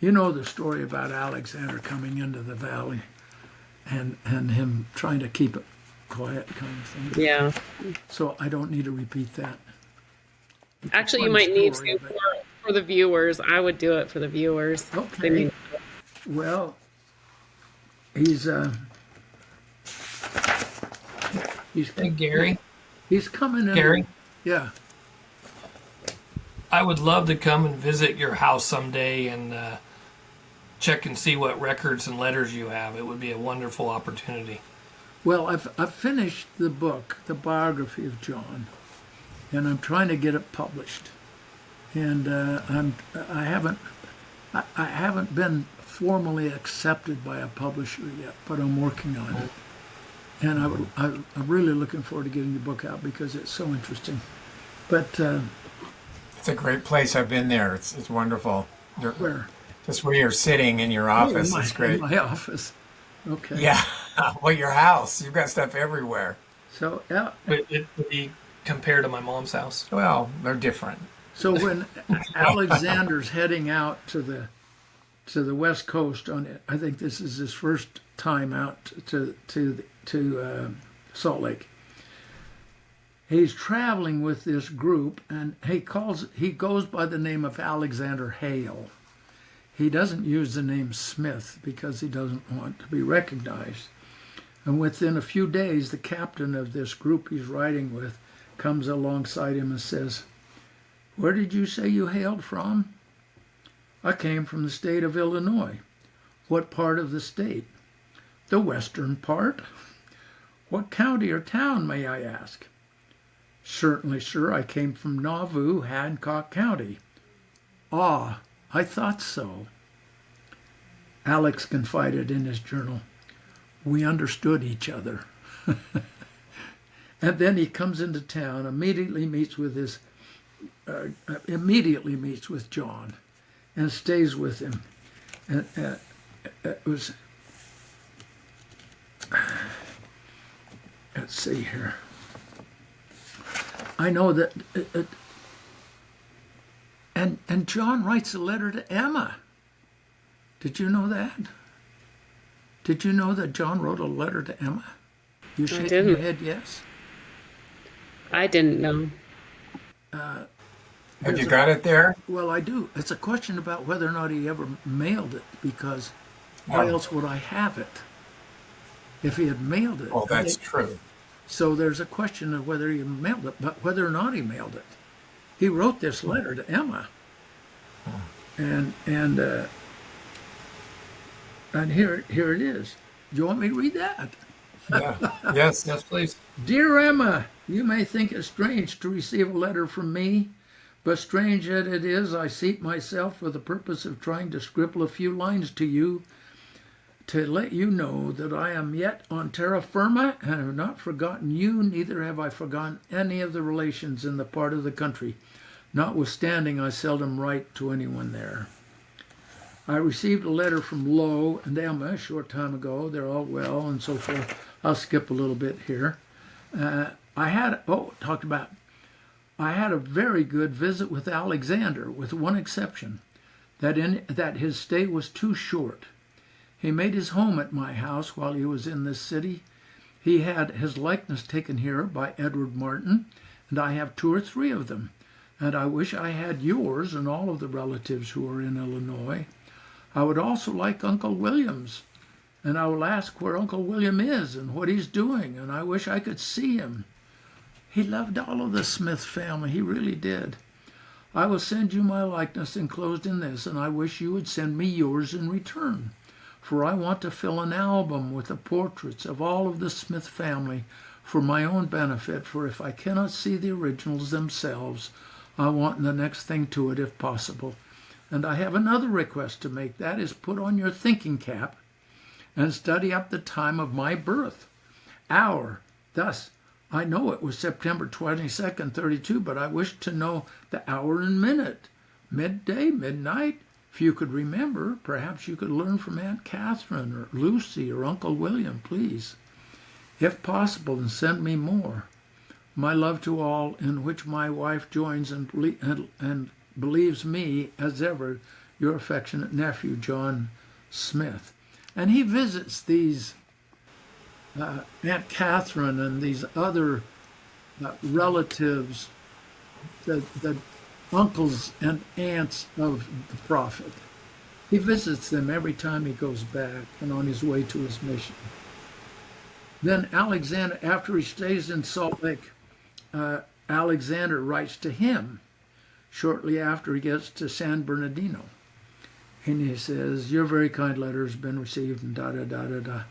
You know the story about Alexander coming into the valley and him trying to keep it quiet kind of thing. Yeah. So I don't need to repeat that. Actually, you Funny might need story, to but- for the viewers. I would do it for the viewers. They Okay. may- Well, he's Hey, Gary. he's coming in. Gary, Yeah. I would love to come and visit your house someday and check and see what records and letters you have. It would be a wonderful opportunity. Well, I've finished the book, the biography of John, and I'm trying to get it published. And I haven't been formally accepted by a publisher yet, but I'm working on it. And I'm really looking forward to getting the book out because it's so interesting. But It's a great place. I've been there. It's wonderful. where? Just where you're sitting in your office is great. In my office. Okay. Yeah. Well, your house, you've got stuff everywhere. So, But it would be compared to my mom's house. Well, they're different. so when Alexander's heading out to the West Coast on it, I think this is his first time out to Salt Lake. He's traveling with this group, and he goes by the name of Alexander Hale. He doesn't use the name Smith because he doesn't want to be recognized. And within a few days, the captain of this group he's riding with comes alongside him and says, "Where did you say you hailed from?" "I came from the state of Illinois." "What part of the state?" "The western part." "What county or town, may I ask?" "Certainly, sir. I came from Nauvoo, Hancock County." "Ah, I thought so." Alex confided in his journal, "We understood each other." And then he comes into town, immediately meets with John, and stays with him. And it was, let's see here. I know that, and John writes a letter to Emma. Did you know that? Did you know that John wrote a letter to Emma? You shaking your didn't. head yes? I didn't know. Have you got it there? Well, I do. It's a question about whether or not he ever mailed it, because why Oh. else would I have it if he had mailed it? Well, that's true. So there's a question of whether he mailed it, but whether or not he mailed it. He wrote this letter to Emma, and here it is. Do you want me to read that? Yeah. Yes. Yes, please. Dear Emma, you may think it strange to receive a letter from me, but strange that it is, I seat myself for the purpose of trying to scribble a few lines to you to let you know that I am yet on terra firma and have not forgotten you, neither have I forgotten any of the relations in the part of the country, notwithstanding I seldom write to anyone there. I received a letter from Lo and Emma a short time ago. They're all well and so forth. I'll skip a little bit here. I had a very good visit with Alexander, with one exception, that his stay was too short. He made his home at my house while he was in this city. He had his likeness taken here by Edward Martin, and I have 2 or 3 of them. And I wish I had yours and all of the relatives who are in Illinois. I would also like Uncle William's, and I will ask where Uncle William is and what he's doing, and I wish I could see him. He loved all of the Smith family, he really did. I will send you my likeness enclosed in this, and I wish you would send me yours in return, for I want to fill an album with the portraits of all of the Smith family for my own benefit, for if I cannot see the originals themselves, I want the next thing to it if possible. And I have another request to make, that is, put on your thinking cap and study up the time of my birth. Hour, thus, I know it was September 22nd, 32, but I wish to know the hour and minute, midday, midnight. If you could remember, perhaps you could learn from Aunt Catherine or Lucy or Uncle William, please. If possible, and send me more. My love to all, in which my wife joins and believes me, as ever, your affectionate nephew, John Smith. And he visits these Aunt Catherine and these other relatives, the uncles and aunts of the prophet. He visits them every time he goes back and on his way to his mission. Then Alexander, after he stays in Salt Lake, Alexander writes to him shortly after he gets to San Bernardino. And he says, your very kind letter has been received, and da-da-da-da-da.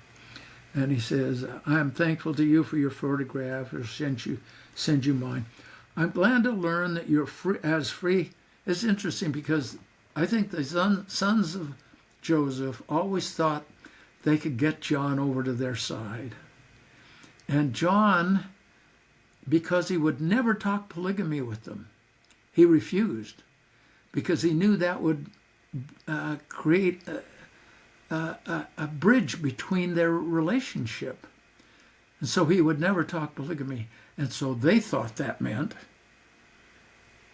And he says, I am thankful to you for your photograph, or send you mine. I'm glad to learn that you're free. It's interesting because I think the sons of Joseph always thought they could get John over to their side. And John, because he would never talk polygamy with them, he refused, because he knew that would create a bridge between their relationship. And so he would never talk polygamy. And so they thought that meant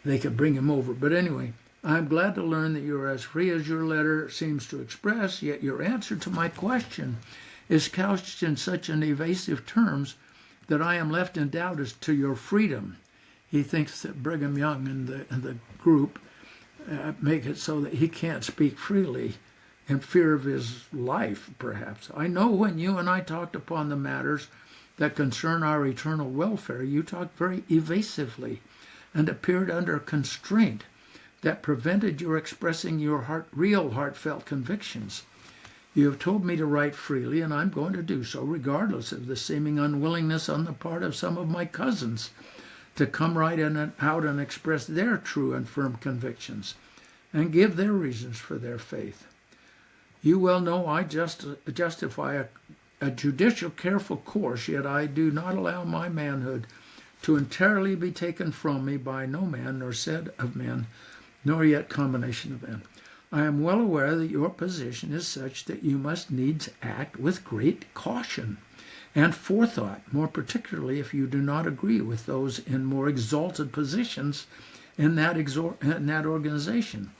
they could bring him over. But anyway, I'm glad to learn that you're as free as your letter seems to express, yet your answer to my question is couched in such an evasive terms that I am left in doubt as to your freedom. He thinks that Brigham Young and the group make it so that he can't speak freely in fear of his life, perhaps. I know when you and I talked upon the matters that concern our eternal welfare, you talked very evasively and appeared under constraint that prevented your expressing your real heartfelt convictions. You have told me to write freely, and I'm going to do so, regardless of the seeming unwillingness on the part of some of my cousins to come right out and express their true and firm convictions and give their reasons for their faith. You well know I justify a judicial, careful course, yet I do not allow my manhood to entirely be taken from me by no man, nor said of men, nor yet combination of men. I am well aware that your position is such that you must needs act with great caution and forethought, more particularly if you do not agree with those in more exalted positions in that organization.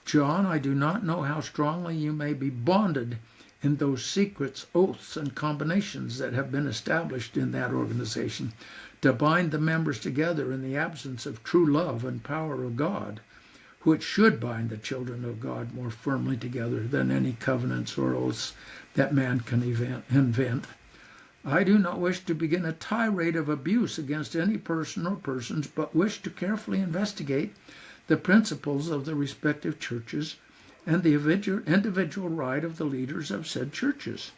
John, I do not know how strongly you may be bonded in those secrets, oaths, and combinations that have been established in that organization to bind the members together in the absence of true love and power of God, which should bind the children of God more firmly together than any covenants or oaths that man can invent. I do not wish to begin a tirade of abuse against any person or persons, but wish to carefully investigate the principles of the respective churches and the individual right of the leaders of said churches.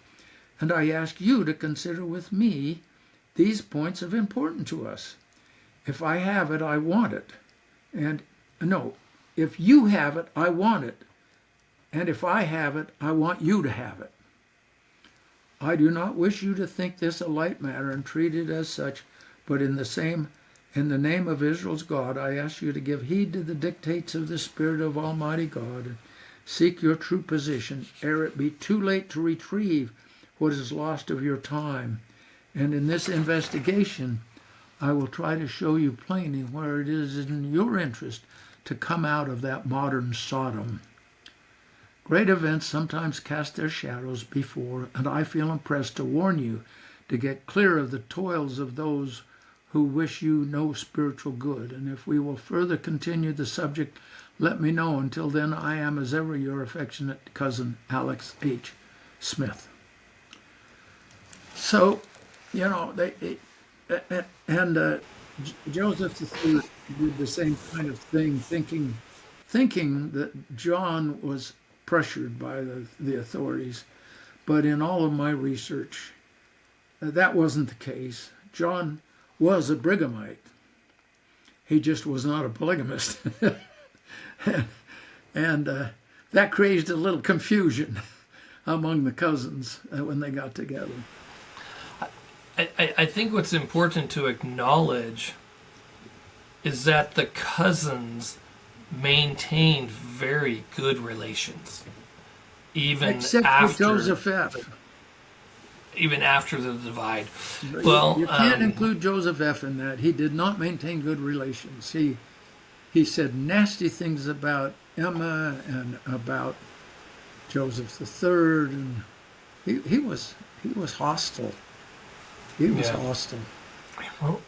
And I ask you to consider with me these points of importance to us. If I have it, I want it. If you have it, I want it. And if I have it, I want you to have it. I do not wish you to think this a light matter and treat it as such, but in the name of Israel's God, I ask you to give heed to the dictates of the Spirit of Almighty God and seek your true position, ere it be too late to retrieve what is lost of your time. And in this investigation, I will try to show you plainly where it is in your interest to come out of that modern Sodom. Great events sometimes cast their shadows before, and I feel impressed to warn you to get clear of the toils of those who wish you no spiritual good. And if we will further continue the subject, let me know. Until then, I am as ever your affectionate cousin, Alex H. Smith. So, Joseph III did the same kind of thing, thinking that John was pressured by the authorities. But in all of my research, that wasn't the case. John was a Brighamite. He just was not a polygamist. and that created a little confusion among the cousins when they got together. I think what's important to acknowledge is that the cousins maintained very good relations, except for Joseph F. Even after the divide. You can't include Joseph F. in that. He did not maintain good relations. He said nasty things about Emma and about Joseph III, and he was hostile. He was hostile. Well,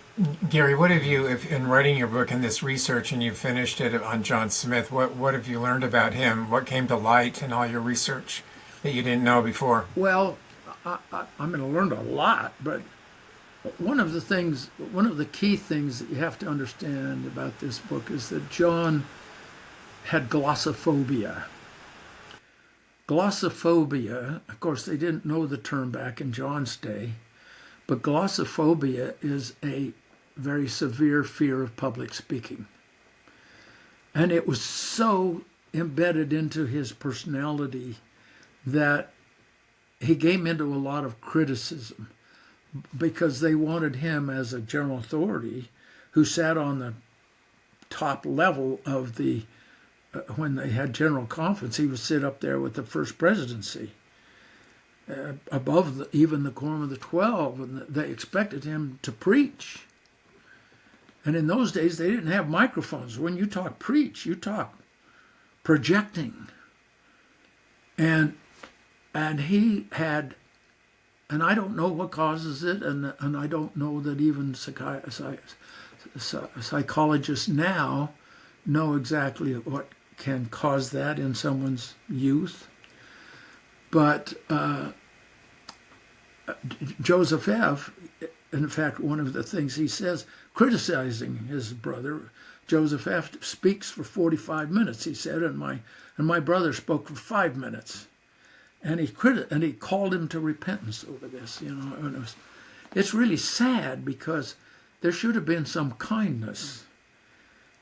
Gary, what have you, if in writing your book and this research, and you finished it on John Smith, what have you learned about him? What came to light in all your research that you didn't know before? Well, I'm going to learn a lot, but one of the key things that you have to understand about this book is that John had glossophobia. Glossophobia, of course, they didn't know the term back in John's day, but glossophobia is a very severe fear of public speaking. And it was so embedded into his personality that he came into a lot of criticism because they wanted him as a general authority who sat on the top level of the when they had General Conference, he would sit up there with the First Presidency, above even the Quorum of the 12, and they expected him to preach. And in those days, they didn't have microphones. When you preach, you talk projecting. And he had, and I don't know what causes it, and I don't know that even psychologists now know exactly what can cause that in someone's youth. But Joseph F., in fact, one of the things he says, criticizing his brother, Joseph F. speaks for 45 minutes, he said, and my brother spoke for 5 minutes. And he called him to repentance over this, And it's really sad, because there should have been some kindness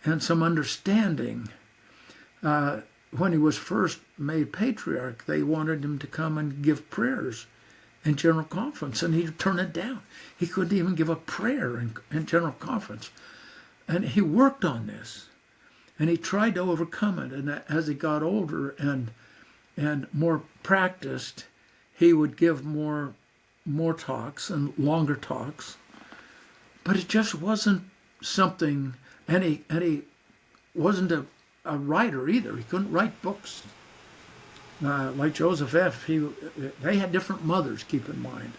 and some understanding. When he was first made patriarch, they wanted him to come and give prayers in General Conference, and he'd turn it down. He couldn't even give a prayer in General Conference. And he worked on this, and he tried to overcome it. And as he got older and more practiced, he would give more talks and longer talks. But it just wasn't something, and he wasn't a writer either. He couldn't write books. Like Joseph F., they had different mothers, keep in mind.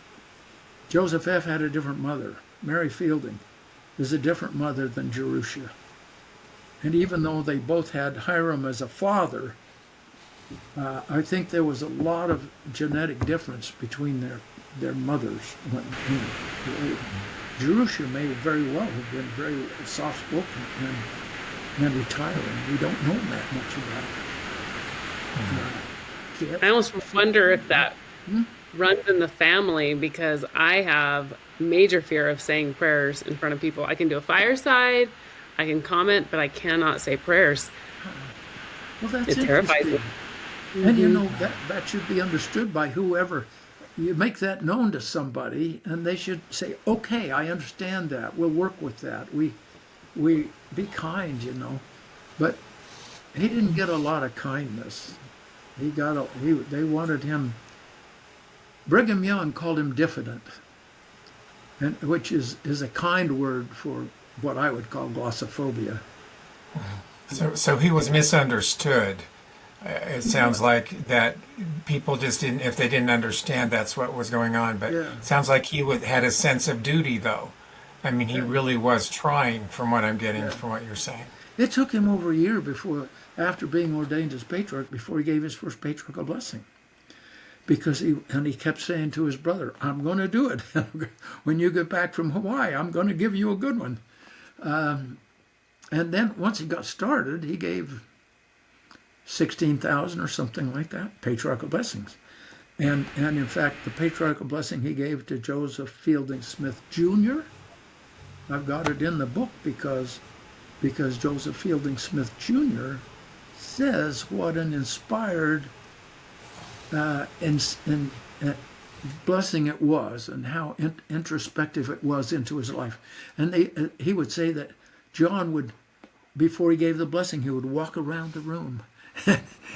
Joseph F. had a different mother. Mary Fielding is a different mother than Jerusha. And even though they both had Hyrum as a father, I think there was a lot of genetic difference between their mothers. Jerusha may very well have been very soft-spoken and retiring. We don't know that much about her. I almost wonder if that runs in the family, because I have major fear of saying prayers in front of people. I can do a fireside, I can comment, but I cannot say prayers. Well, that's It terrifies me. And that should be understood by whoever. You make that known to somebody, and they should say, okay, I understand that. We'll work with that. We be kind, But he didn't get a lot of kindness. They wanted him. Brigham Young called him diffident, which is a kind word for what I would call glossophobia. So he was misunderstood. It sounds like that people just didn't, if they didn't understand, that's what was going on. But Yeah. it sounds like he had a sense of duty, though. I mean, he really was trying, from what I'm getting from what you're saying. It took him over a year after being ordained as patriarch, before he gave his first patriarchal blessing. Because he kept saying to his brother, I'm going to do it. When you get back from Hawaii, I'm going to give you a good one. And then once he got started, he gave 16,000 or something like that, patriarchal blessings. And in fact, the patriarchal blessing he gave to Joseph Fielding Smith Jr., I've got it in the book because Joseph Fielding Smith Jr. says what an inspired blessing it was, and how introspective it was into his life. And he would say that John would, before he gave the blessing, he would walk around the room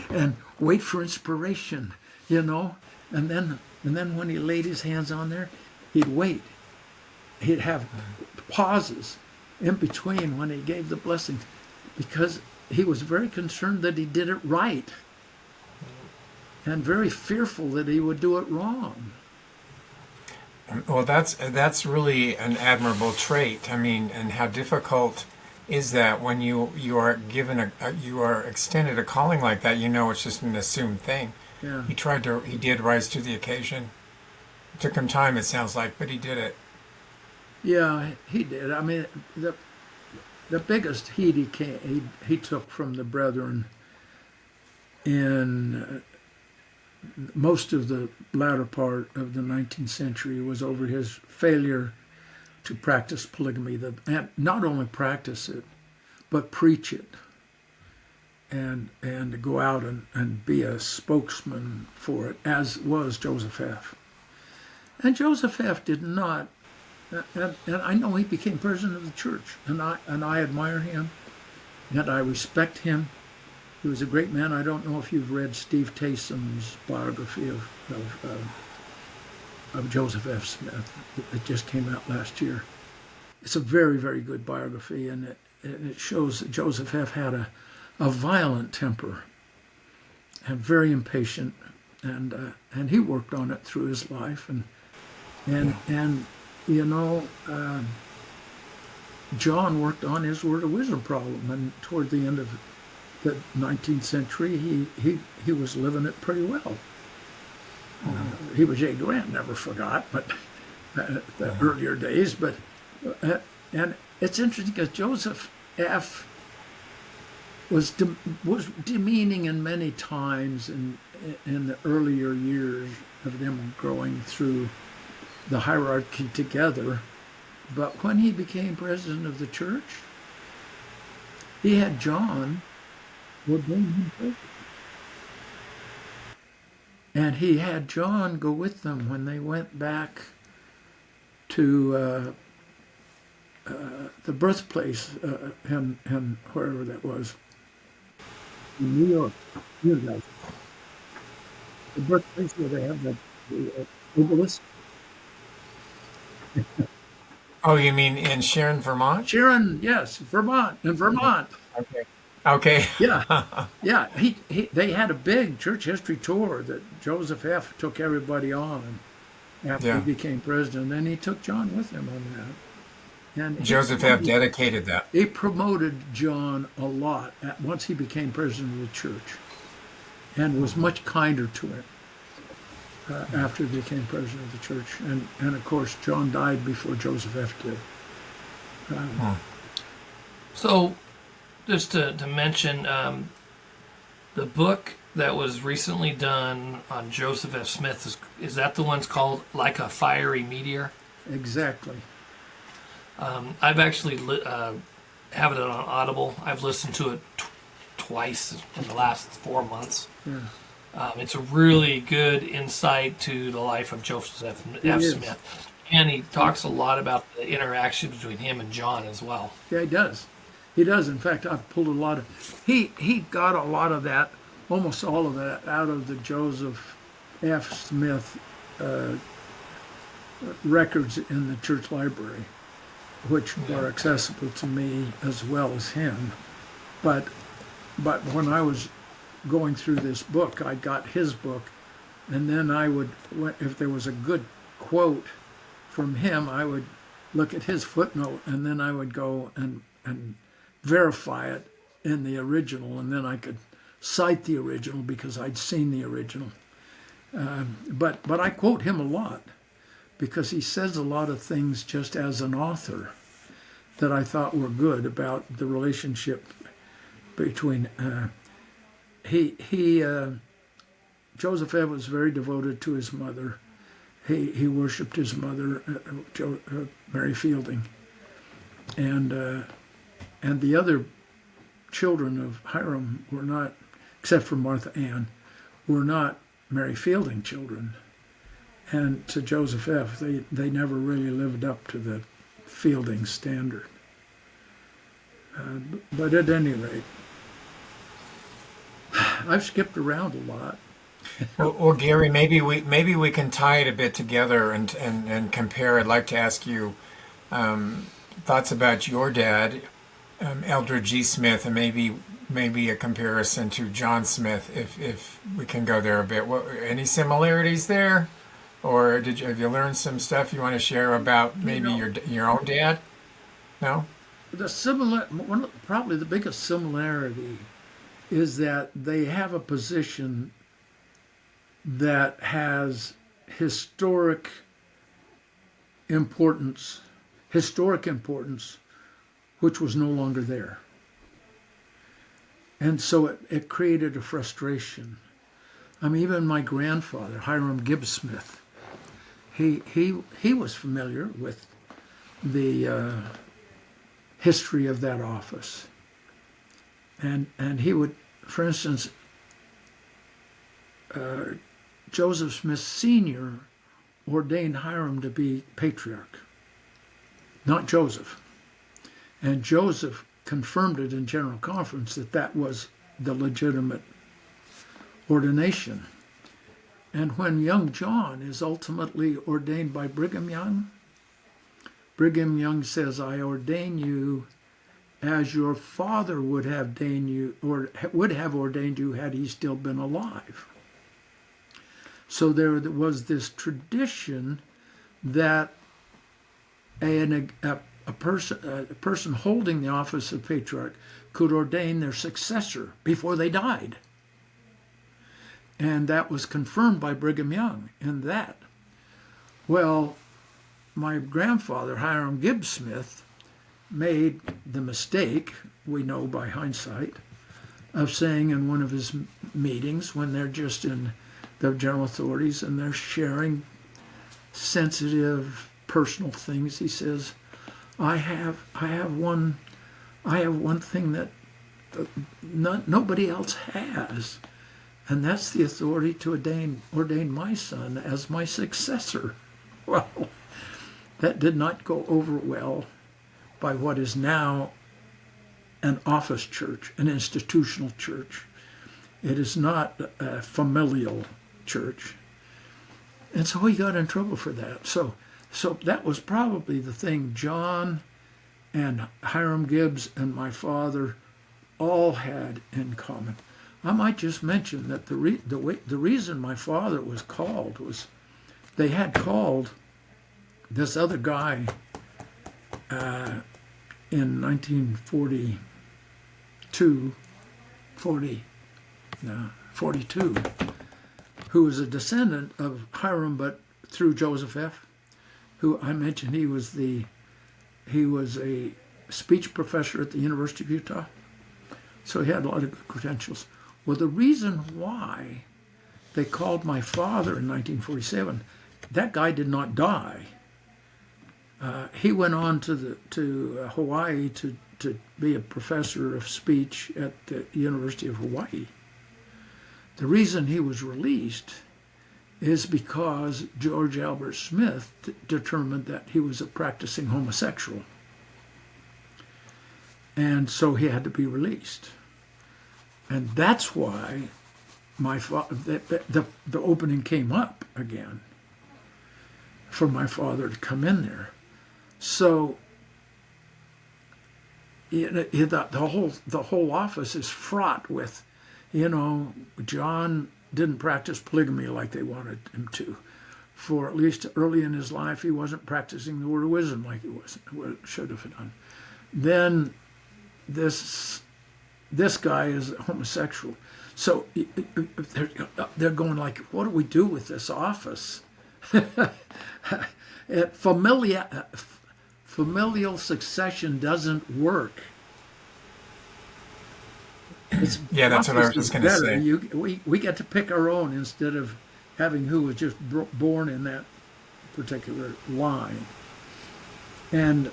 and wait for inspiration, And then when he laid his hands on there, he'd wait. He'd have pauses in between when he gave the blessing, because he was very concerned that he did it right, and very fearful that he would do it wrong. Well, that's really an admirable trait. I mean, and how difficult is that when you are given you are extended a calling like that? It's just an assumed thing. Yeah. He did rise to the occasion. It took him time, it sounds like, but he did it. Yeah, he did. I mean, the biggest heat he took from the brethren in most of the latter part of the 19th century was over his failure to practice polygamy, and not only practice it, but preach it, and to go out and be a spokesman for it, as was Joseph F. And Joseph F. did not, and I know he became president of the church, and I admire him, and I respect him, He was a great man. I don't know if you've read Steve Taysom's biography of Joseph F. Smith. It just came out last year. It's a very, very good biography, and it shows that Joseph F. had a violent temper and very impatient, and he worked on it through his life, and you know, John worked on his word of wisdom problem, and toward the end of the 19th century, he was living it pretty well. He was J. Grant, never forgot, but the earlier days. But and it's interesting because Joseph F. was demeaning in many times in the earlier years of them growing through the hierarchy together. But when he became president of the church, he had John ordain him president. And he had John go with them when they went back to the birthplace in wherever that was. In New York. The birthplace where they have the obelisk. Oh, you mean in Sharon, Vermont? Sharon, yes, Vermont, in Vermont. Okay. Okay. Yeah, yeah. They had a big church history tour that Joseph F. took everybody on, and after he became president, then he took John with him on that. And Joseph F. dedicated that. He promoted John a lot once he became president of the church, and was much kinder to him after he became president of the church. And of course, John died before Joseph F. did. So, just to mention, the book that was recently done on Joseph F. Smith, is that the one's called Like a Fiery Meteor? Exactly. I've actually have it on Audible. I've listened to it twice in the last 4 months. Yeah. It's a really good insight to the life of Joseph F. Smith. And he talks a lot about the interaction between him and John as well. Yeah, he does. He does. In fact, I've pulled a lot of... He got a lot of that, almost all of that, out of the Joseph F. Smith records in the church library, which are accessible to me as well as him. But when I was going through this book, I got his book, and then I would, if there was a good quote from him, I would look at his footnote, and then I would go and verify it in the original, and then I could cite the original because I'd seen the original. But I quote him a lot because he says a lot of things just as an author that I thought were good about the relationship between Joseph F. was very devoted to his mother. He worshipped his mother, Mary Fielding, and the other children of Hyrum were not, except for Martha Ann, were not Mary Fielding children. And to Joseph F., they never really lived up to the Fielding standard. But at any rate, I've skipped around a lot. Well, Gary, maybe we can tie it a bit together and compare. I'd like to ask you thoughts about your dad, Eldred G. Smith, and maybe a comparison to John Smith, if we can go there a bit. Any similarities there, or have you learned some stuff you want to share about maybe your own dad? No. Probably the biggest similarity is that they have a position that has historic importance, which was no longer there. And so it created a frustration. I mean, even my grandfather, Hyrum Gibbs Smith, he was familiar with the history of that office. And he would, for instance, Joseph Smith Sr. ordained Hyrum to be patriarch, not Joseph. And Joseph confirmed it in General Conference that was the legitimate ordination. And when young John is ultimately ordained by Brigham Young says, I ordain you as your father would have ordained you, or would have ordained you had he still been alive. So there was this tradition that a person holding the office of patriarch could ordain their successor before they died. And that was confirmed by Brigham Young in that. Well, my grandfather, Hyrum Gibbs Smith, made the mistake, we know by hindsight, of saying in one of his meetings when they're just in the general authorities and they're sharing sensitive personal things, he says, I have one thing that nobody else has, and that's the authority to ordain my son as my successor. Well, that did not go over well by what is now an office church, an institutional church. It is not a familial church. And so he got in trouble for that. So that was probably the thing John and Hyrum Gibbs and my father all had in common. I might just mention that the reason my father was called was they had called this other guy in 1942, 42, who was a descendant of Hyrum, but through Joseph F., who I mentioned he was a speech professor at the University of Utah. So he had a lot of good credentials. Well, the reason why they called my father in 1947, that guy did not die. He went on to Hawaii to be a professor of speech at the University of Hawaii. The reason he was released is because George Albert Smith determined that he was a practicing homosexual. And so he had to be released. And that's why the opening came up again for my father to come in there. So the whole office is fraught with, John didn't practice polygamy like they wanted him to. For at least early in his life, he wasn't practicing the word of wisdom like he should have done. Then this guy is homosexual. So they're going like, what do we do with this office? Familial succession doesn't work. Yeah, that's what I was just going to say. We get to pick our own instead of having who was just born in that particular line. And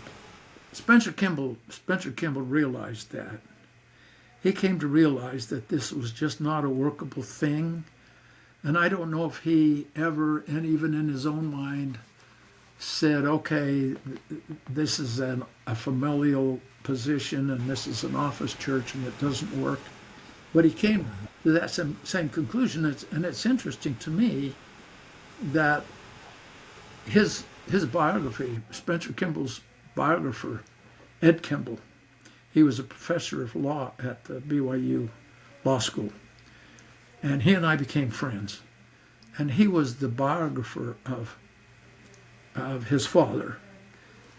Spencer Kimball realized that. He came to realize that this was just not a workable thing. And I don't know if he ever, and even in his own mind, said, okay, this is a familial position and this is an office church and it doesn't work. But he came to that same conclusion. And it's interesting to me that his biography, Spencer Kimball's biographer, Ed Kimball, he was a professor of law at the BYU Law School. And he and I became friends. And he was the biographer of his father.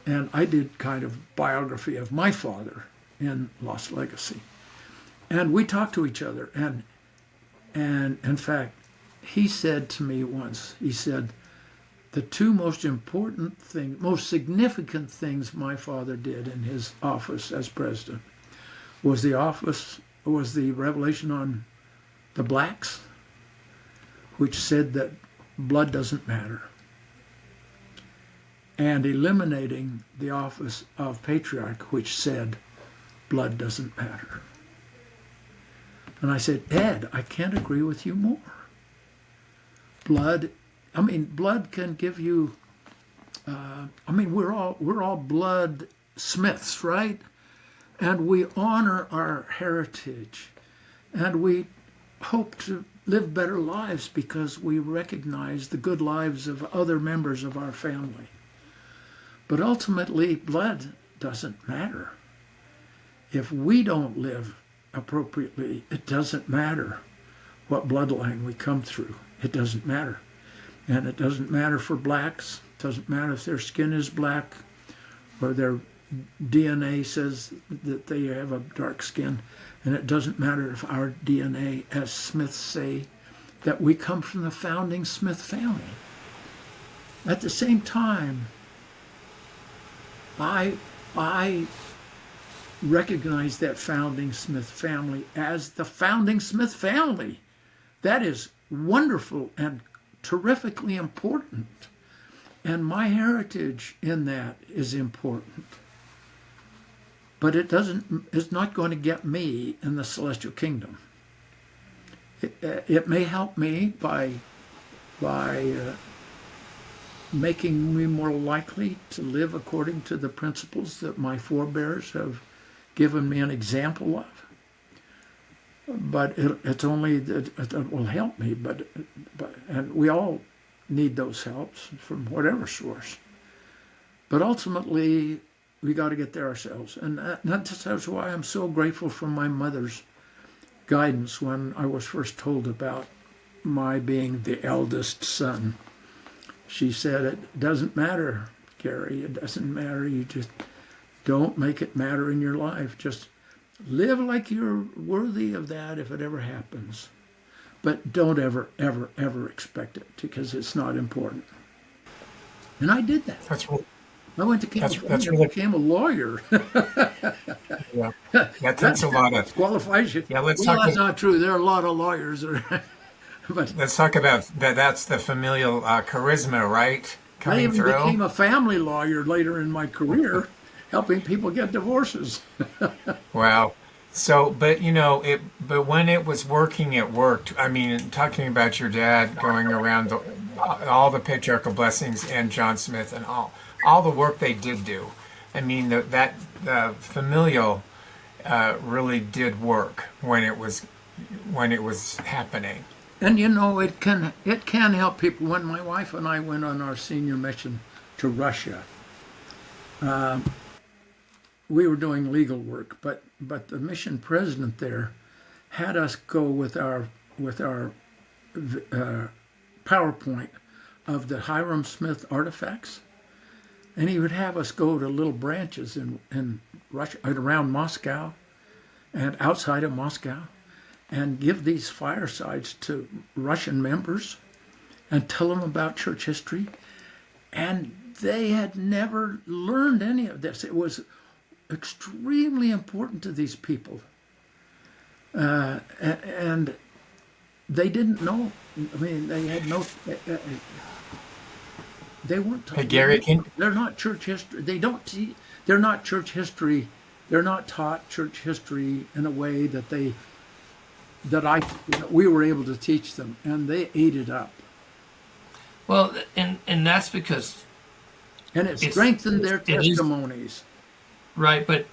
And I did kind of biography of my father in Lost Legacy. And we talked to each other. And in fact, he said to me once, he said, the two most important things, most significant things my father did in his office as president was the revelation on the blacks, which said that blood doesn't matter, and eliminating the office of patriarch, which said blood doesn't matter. And I said, Ed, I can't agree with you more. Blood can give you, we're all blood smiths, right? And we honor our heritage. And we hope to live better lives because we recognize the good lives of other members of our family. But ultimately, blood doesn't matter. If we don't live appropriately, it doesn't matter what bloodline we come through. It doesn't matter. And it doesn't matter for blacks. It doesn't matter if their skin is black or their DNA says that they have a dark skin. And it doesn't matter if our DNA, as Smiths say, that we come from the founding Smith family. At the same time, I recognize that founding Smith family as the founding Smith family. That is wonderful and terrifically important. And my heritage in that is important. But it's not going to get me in the celestial kingdom. It may help me by making me more likely to live according to the principles that my forebears have given me an example of. But it's only that it will help me. And we all need those helps from whatever source. But ultimately, we got to get there ourselves. And that's why I'm so grateful for my mother's guidance when I was first told about my being the eldest son. She said, it doesn't matter, Gary. It doesn't matter. You just don't make it matter in your life. Just live like you're worthy of that if it ever happens. But don't ever, ever, ever expect it because it's not important. And I did that. That's right. I went to California That's and really, became a lawyer. yeah. That takes a lot of. Qualifies you. Yeah, let's Well, talk. that's not true. There are a lot of lawyers. But Let's talk about that. That's the familial charisma, right? I Coming even through. became a family lawyer later in my career, helping people get divorces. Wow. So, but but when it was working, it worked. I mean, talking about your dad going around all the patriarchal blessings and John Smith and all the work they did do. I mean, the familial really did work when it was happening. And it can help people. When my wife and I went on our senior mission to Russia, we were doing legal work, but the mission president there had us go with our PowerPoint of the Hyrum Smith artifacts, and he would have us go to little branches in Russia, around Moscow, and outside of Moscow, and give these firesides to Russian members and tell them about church history. And they had never learned any of this. It was extremely important to these people. And they didn't know. I mean, they had no... they weren't taught. Hey, Gary, They're not church history. They're not church history. They're not taught church history in a way that we were able to teach them, and they ate it up. Well, and that's because And it strengthened their testimonies. Right, but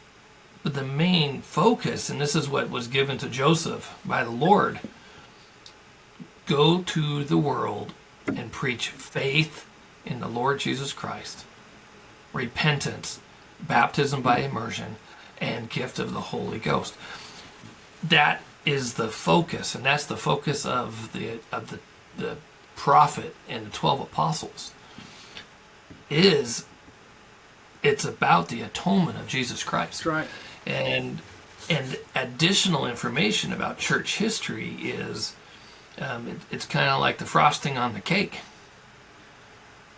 the main focus, and this is what was given to Joseph by the Lord, go to the world and preach faith in the Lord Jesus Christ, repentance, baptism by immersion, and gift of the Holy Ghost. That is the focus, and that's the focus of the prophet and the 12 apostles. It's about the atonement of Jesus Christ. That's right. And additional information about church history is it's kind of like the frosting on the cake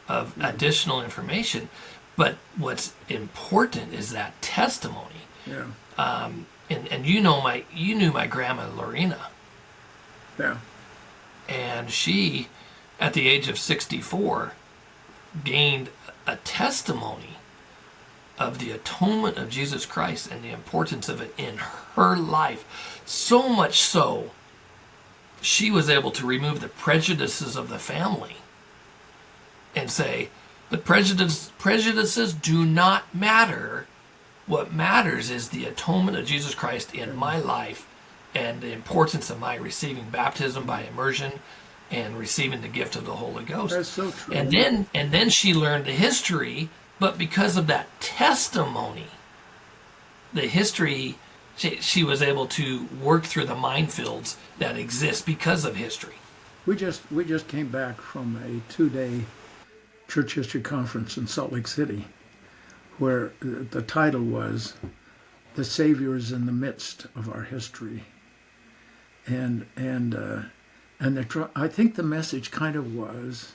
of additional information. But what's important is that testimony. Yeah. And you knew my grandma Lorena. Yeah. And she, at the age of 64, gained a testimony of the atonement of Jesus Christ and the importance of it in her life. So much so, she was able to remove the prejudices of the family and say, the prejudices do not matter. What matters is the atonement of Jesus Christ in my life and the importance of my receiving baptism by immersion and receiving the gift of the Holy Ghost. That's so true. And then she learned the history, but because of that testimony, the history, she was able to work through the minefields that exist because of history. We just came back from a 2-day church history conference in Salt Lake City, where the title was "The Savior is in the Midst of Our History," and I think the message kind of was,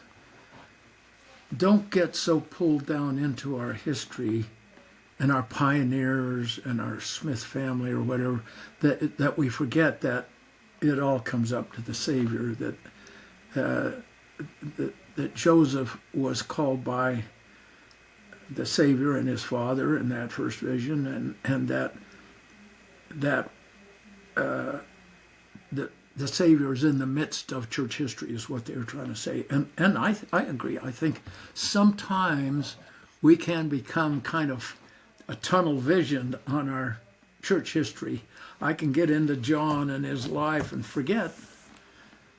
don't get so pulled down into our history and our pioneers and our Smith family or whatever that we forget that it all comes up to the Savior, that Joseph was called by the Savior and his father in that first vision, and that the Savior is in the midst of church history is what they were trying to say. And I agree. I think sometimes we can become kind of a tunnel vision on our church history. I can get into John and his life and forget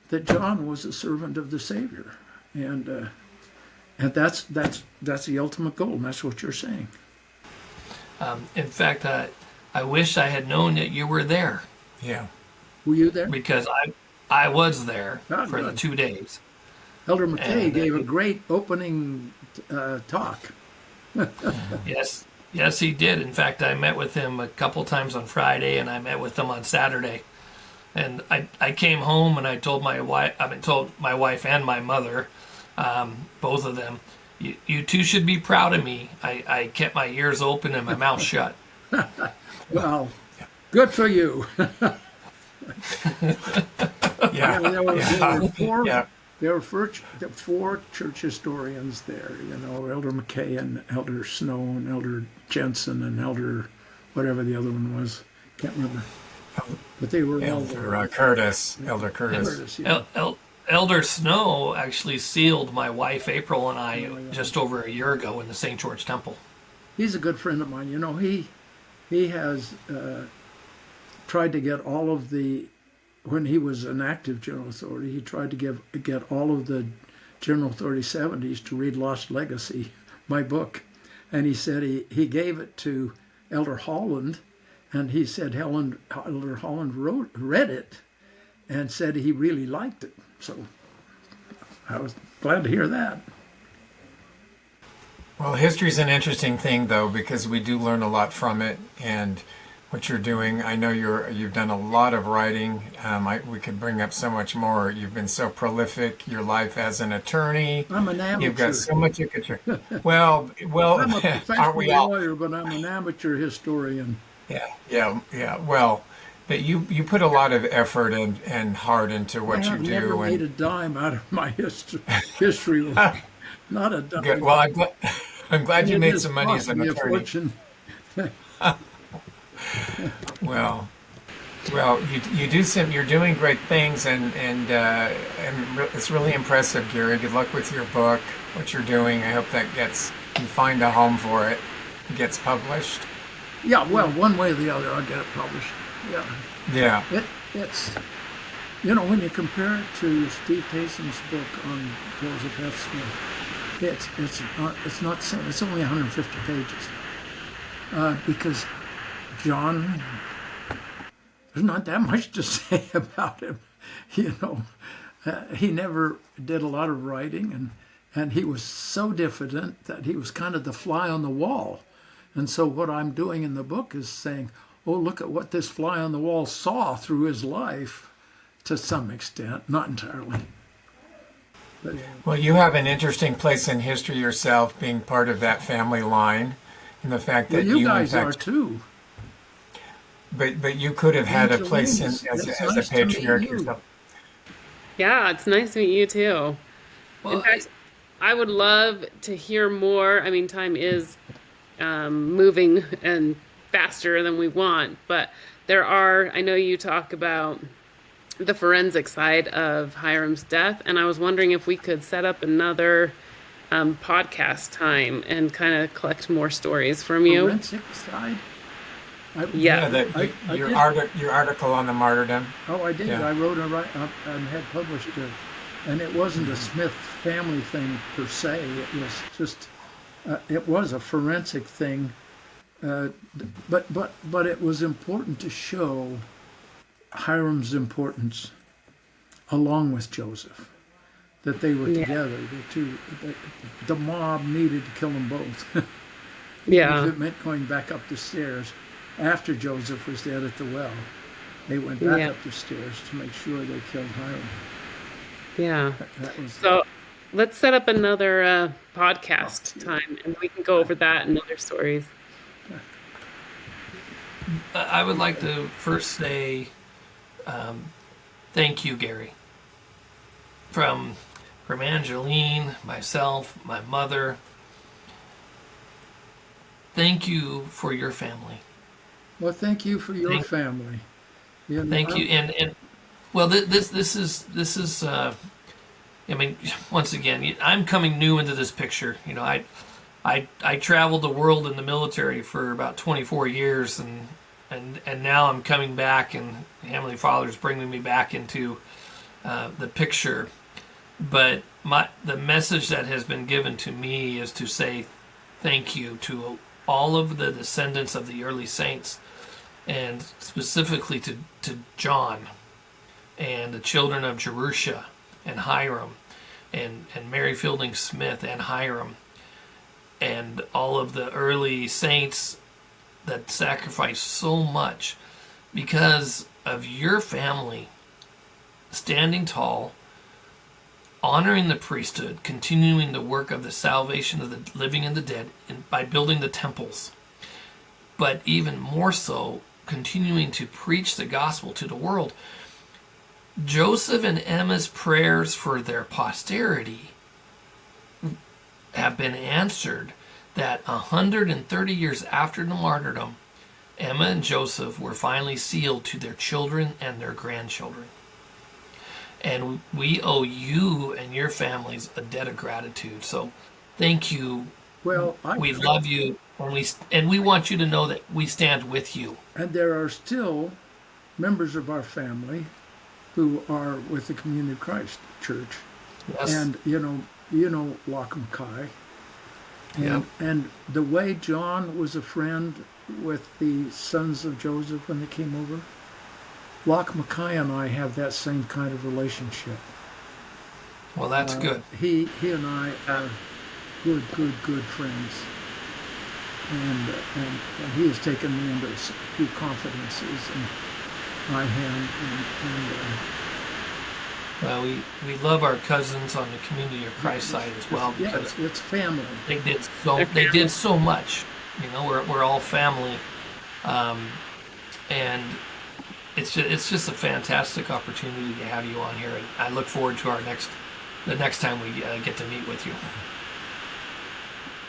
that John was a servant of the Savior. And that's the ultimate goal, and that's what you're saying. In fact, I wish I had known that you were there. Yeah. Were you there? Because I was there Ah, for the good. 2 days. Elder McKay And, gave a great opening talk. Yes, he did. In fact, I met with him a couple times on Friday, and I met with him on Saturday. And I came home and I told my wife and my mother, both of them, you two should be proud of me. I kept my ears open and my mouth shut. Well, good for you. Yeah. There were four. Yeah. There were four church historians there. Elder McKay and Elder Snow and Elder Jensen and Elder whatever the other one was. Can't remember. But they were all there. Elder Curtis. Elder Curtis. Curtis, yeah. Elder Snow actually sealed my wife April and I just over a year ago in the St. George Temple. He's a good friend of mine. He has tried to get all of when he was an active General Authority, he tried to get all of the General Authority 70s to read Lost Legacy, my book. And he said he gave it to Elder Holland, and he said Elder Holland read it and said he really liked it. So I was glad to hear that. Well, history's an interesting thing, though, because we do learn a lot from it, and what you're doing, I know you've done a lot of writing. We could bring up so much more. You've been so prolific. Your life as an attorney. I'm an amateur. You've got so much you could share. Well, I'm a professional aren't we all? lawyer, but I'm an amateur historian. Yeah. Well, but you put a lot of effort and heart into what you I've do. never made a dime out of my history work. Not a dime. Good. Well, I'm glad you It made has some money as cost an me a attorney. fortune. Well, you do some. You're doing great things, and it's really impressive, Gary. Good luck with your book, what you're doing. I hope that you find a home for it, gets published. Yeah, well, one way or the other, I'll get it published. Yeah. Yeah. It's when you compare it to Steve Taysom's book on Joseph F. Smith, it's not it's only 150 pages because John, there's not that much to say about him. He never did a lot of writing, and he was so diffident that he was kind of the fly on the wall. And so what I'm doing in the book is saying, oh, look at what this fly on the wall saw through his life to some extent, not entirely. But, Well, you have an interesting place in history yourself, being part of that family line, and the fact that you in guys are fact, too. but you could have had a place as It's a nice to meet patriarch you. yourself. Yeah, it's nice to meet you too. Well, In fact, I would love to hear more. I mean, time is moving and faster than we want, but I know you talk about the forensic side of Hyrum's death, and I was wondering if we could set up another podcast time and kind of collect more stories from you. Forensic side? Yeah. Your did. your article on the martyrdom. Oh, I did. Yeah. I wrote and had published it, and it wasn't a Smith family thing per se. It was just, it was a forensic thing, uh, but it was important to show Hyram's importance along with Joseph, that they were Yeah. together. The mob needed to kill them both. Yeah. If it meant going back up the stairs after Joseph was dead at the well. They went back Yeah. up the stairs to make sure they killed Hyrum. Yeah. That was So let's set up another podcast time and we can go over that and other stories. I would like to first say thank you, Gary. From Angeline, myself, my mother. Thank you for your family. well. Thank you for your family. You know, Thank you, and well, this is. I mean, once again, I'm coming new into this picture. You know, I traveled the world in the military for about 24 years, and now I'm coming back, and Heavenly Father's bringing me back into the picture. But the message that has been given to me is to say thank you to all of the descendants of the early saints, and specifically to John and the children of Jerusha and Hyrum and Mary Fielding Smith and Hyrum and all of the early saints that sacrificed so much because of your family standing tall, honoring the priesthood, continuing the work of the salvation of the living and the dead by building the temples, but even more so, continuing to preach the gospel to the world. Joseph and Emma's prayers for their posterity have been answered, that 130 years after the martyrdom, Emma and Joseph were finally sealed to their children and their grandchildren. And we owe you and your families a debt of gratitude. So thank you. well, We love you, and we want you to know that we stand with you. and there are still members of our family who are with the Community of Christ Church, Yes. and you know Lockham Kai, Yep. and the way John was a friend with the sons of Joseph when they came over, Locke Mackay and I have that same kind of relationship. Well, that's good. He and I are good friends, and he has taken me into a few confidences, and I have, Well, we love our cousins on the Community of Christ side as well, yeah, because it's family. they did so much. You know, we're all family, and it's just a fantastic opportunity to have you on here, and I look forward to the next time we get to meet with you.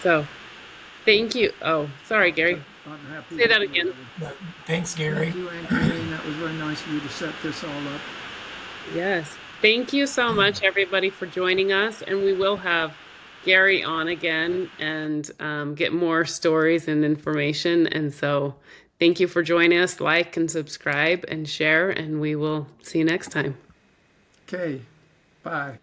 So thank you. Oh, sorry, Gary. I'm happy. Say that again. Thanks, Gary. Thank you, Angeline. That was very nice of you to set this all up. Yes. Thank you so much, everybody, for joining us. And we will have Gary on again and get more stories and information. And so thank you for joining us. Like and subscribe and share. And we will see you next time. Okay, bye.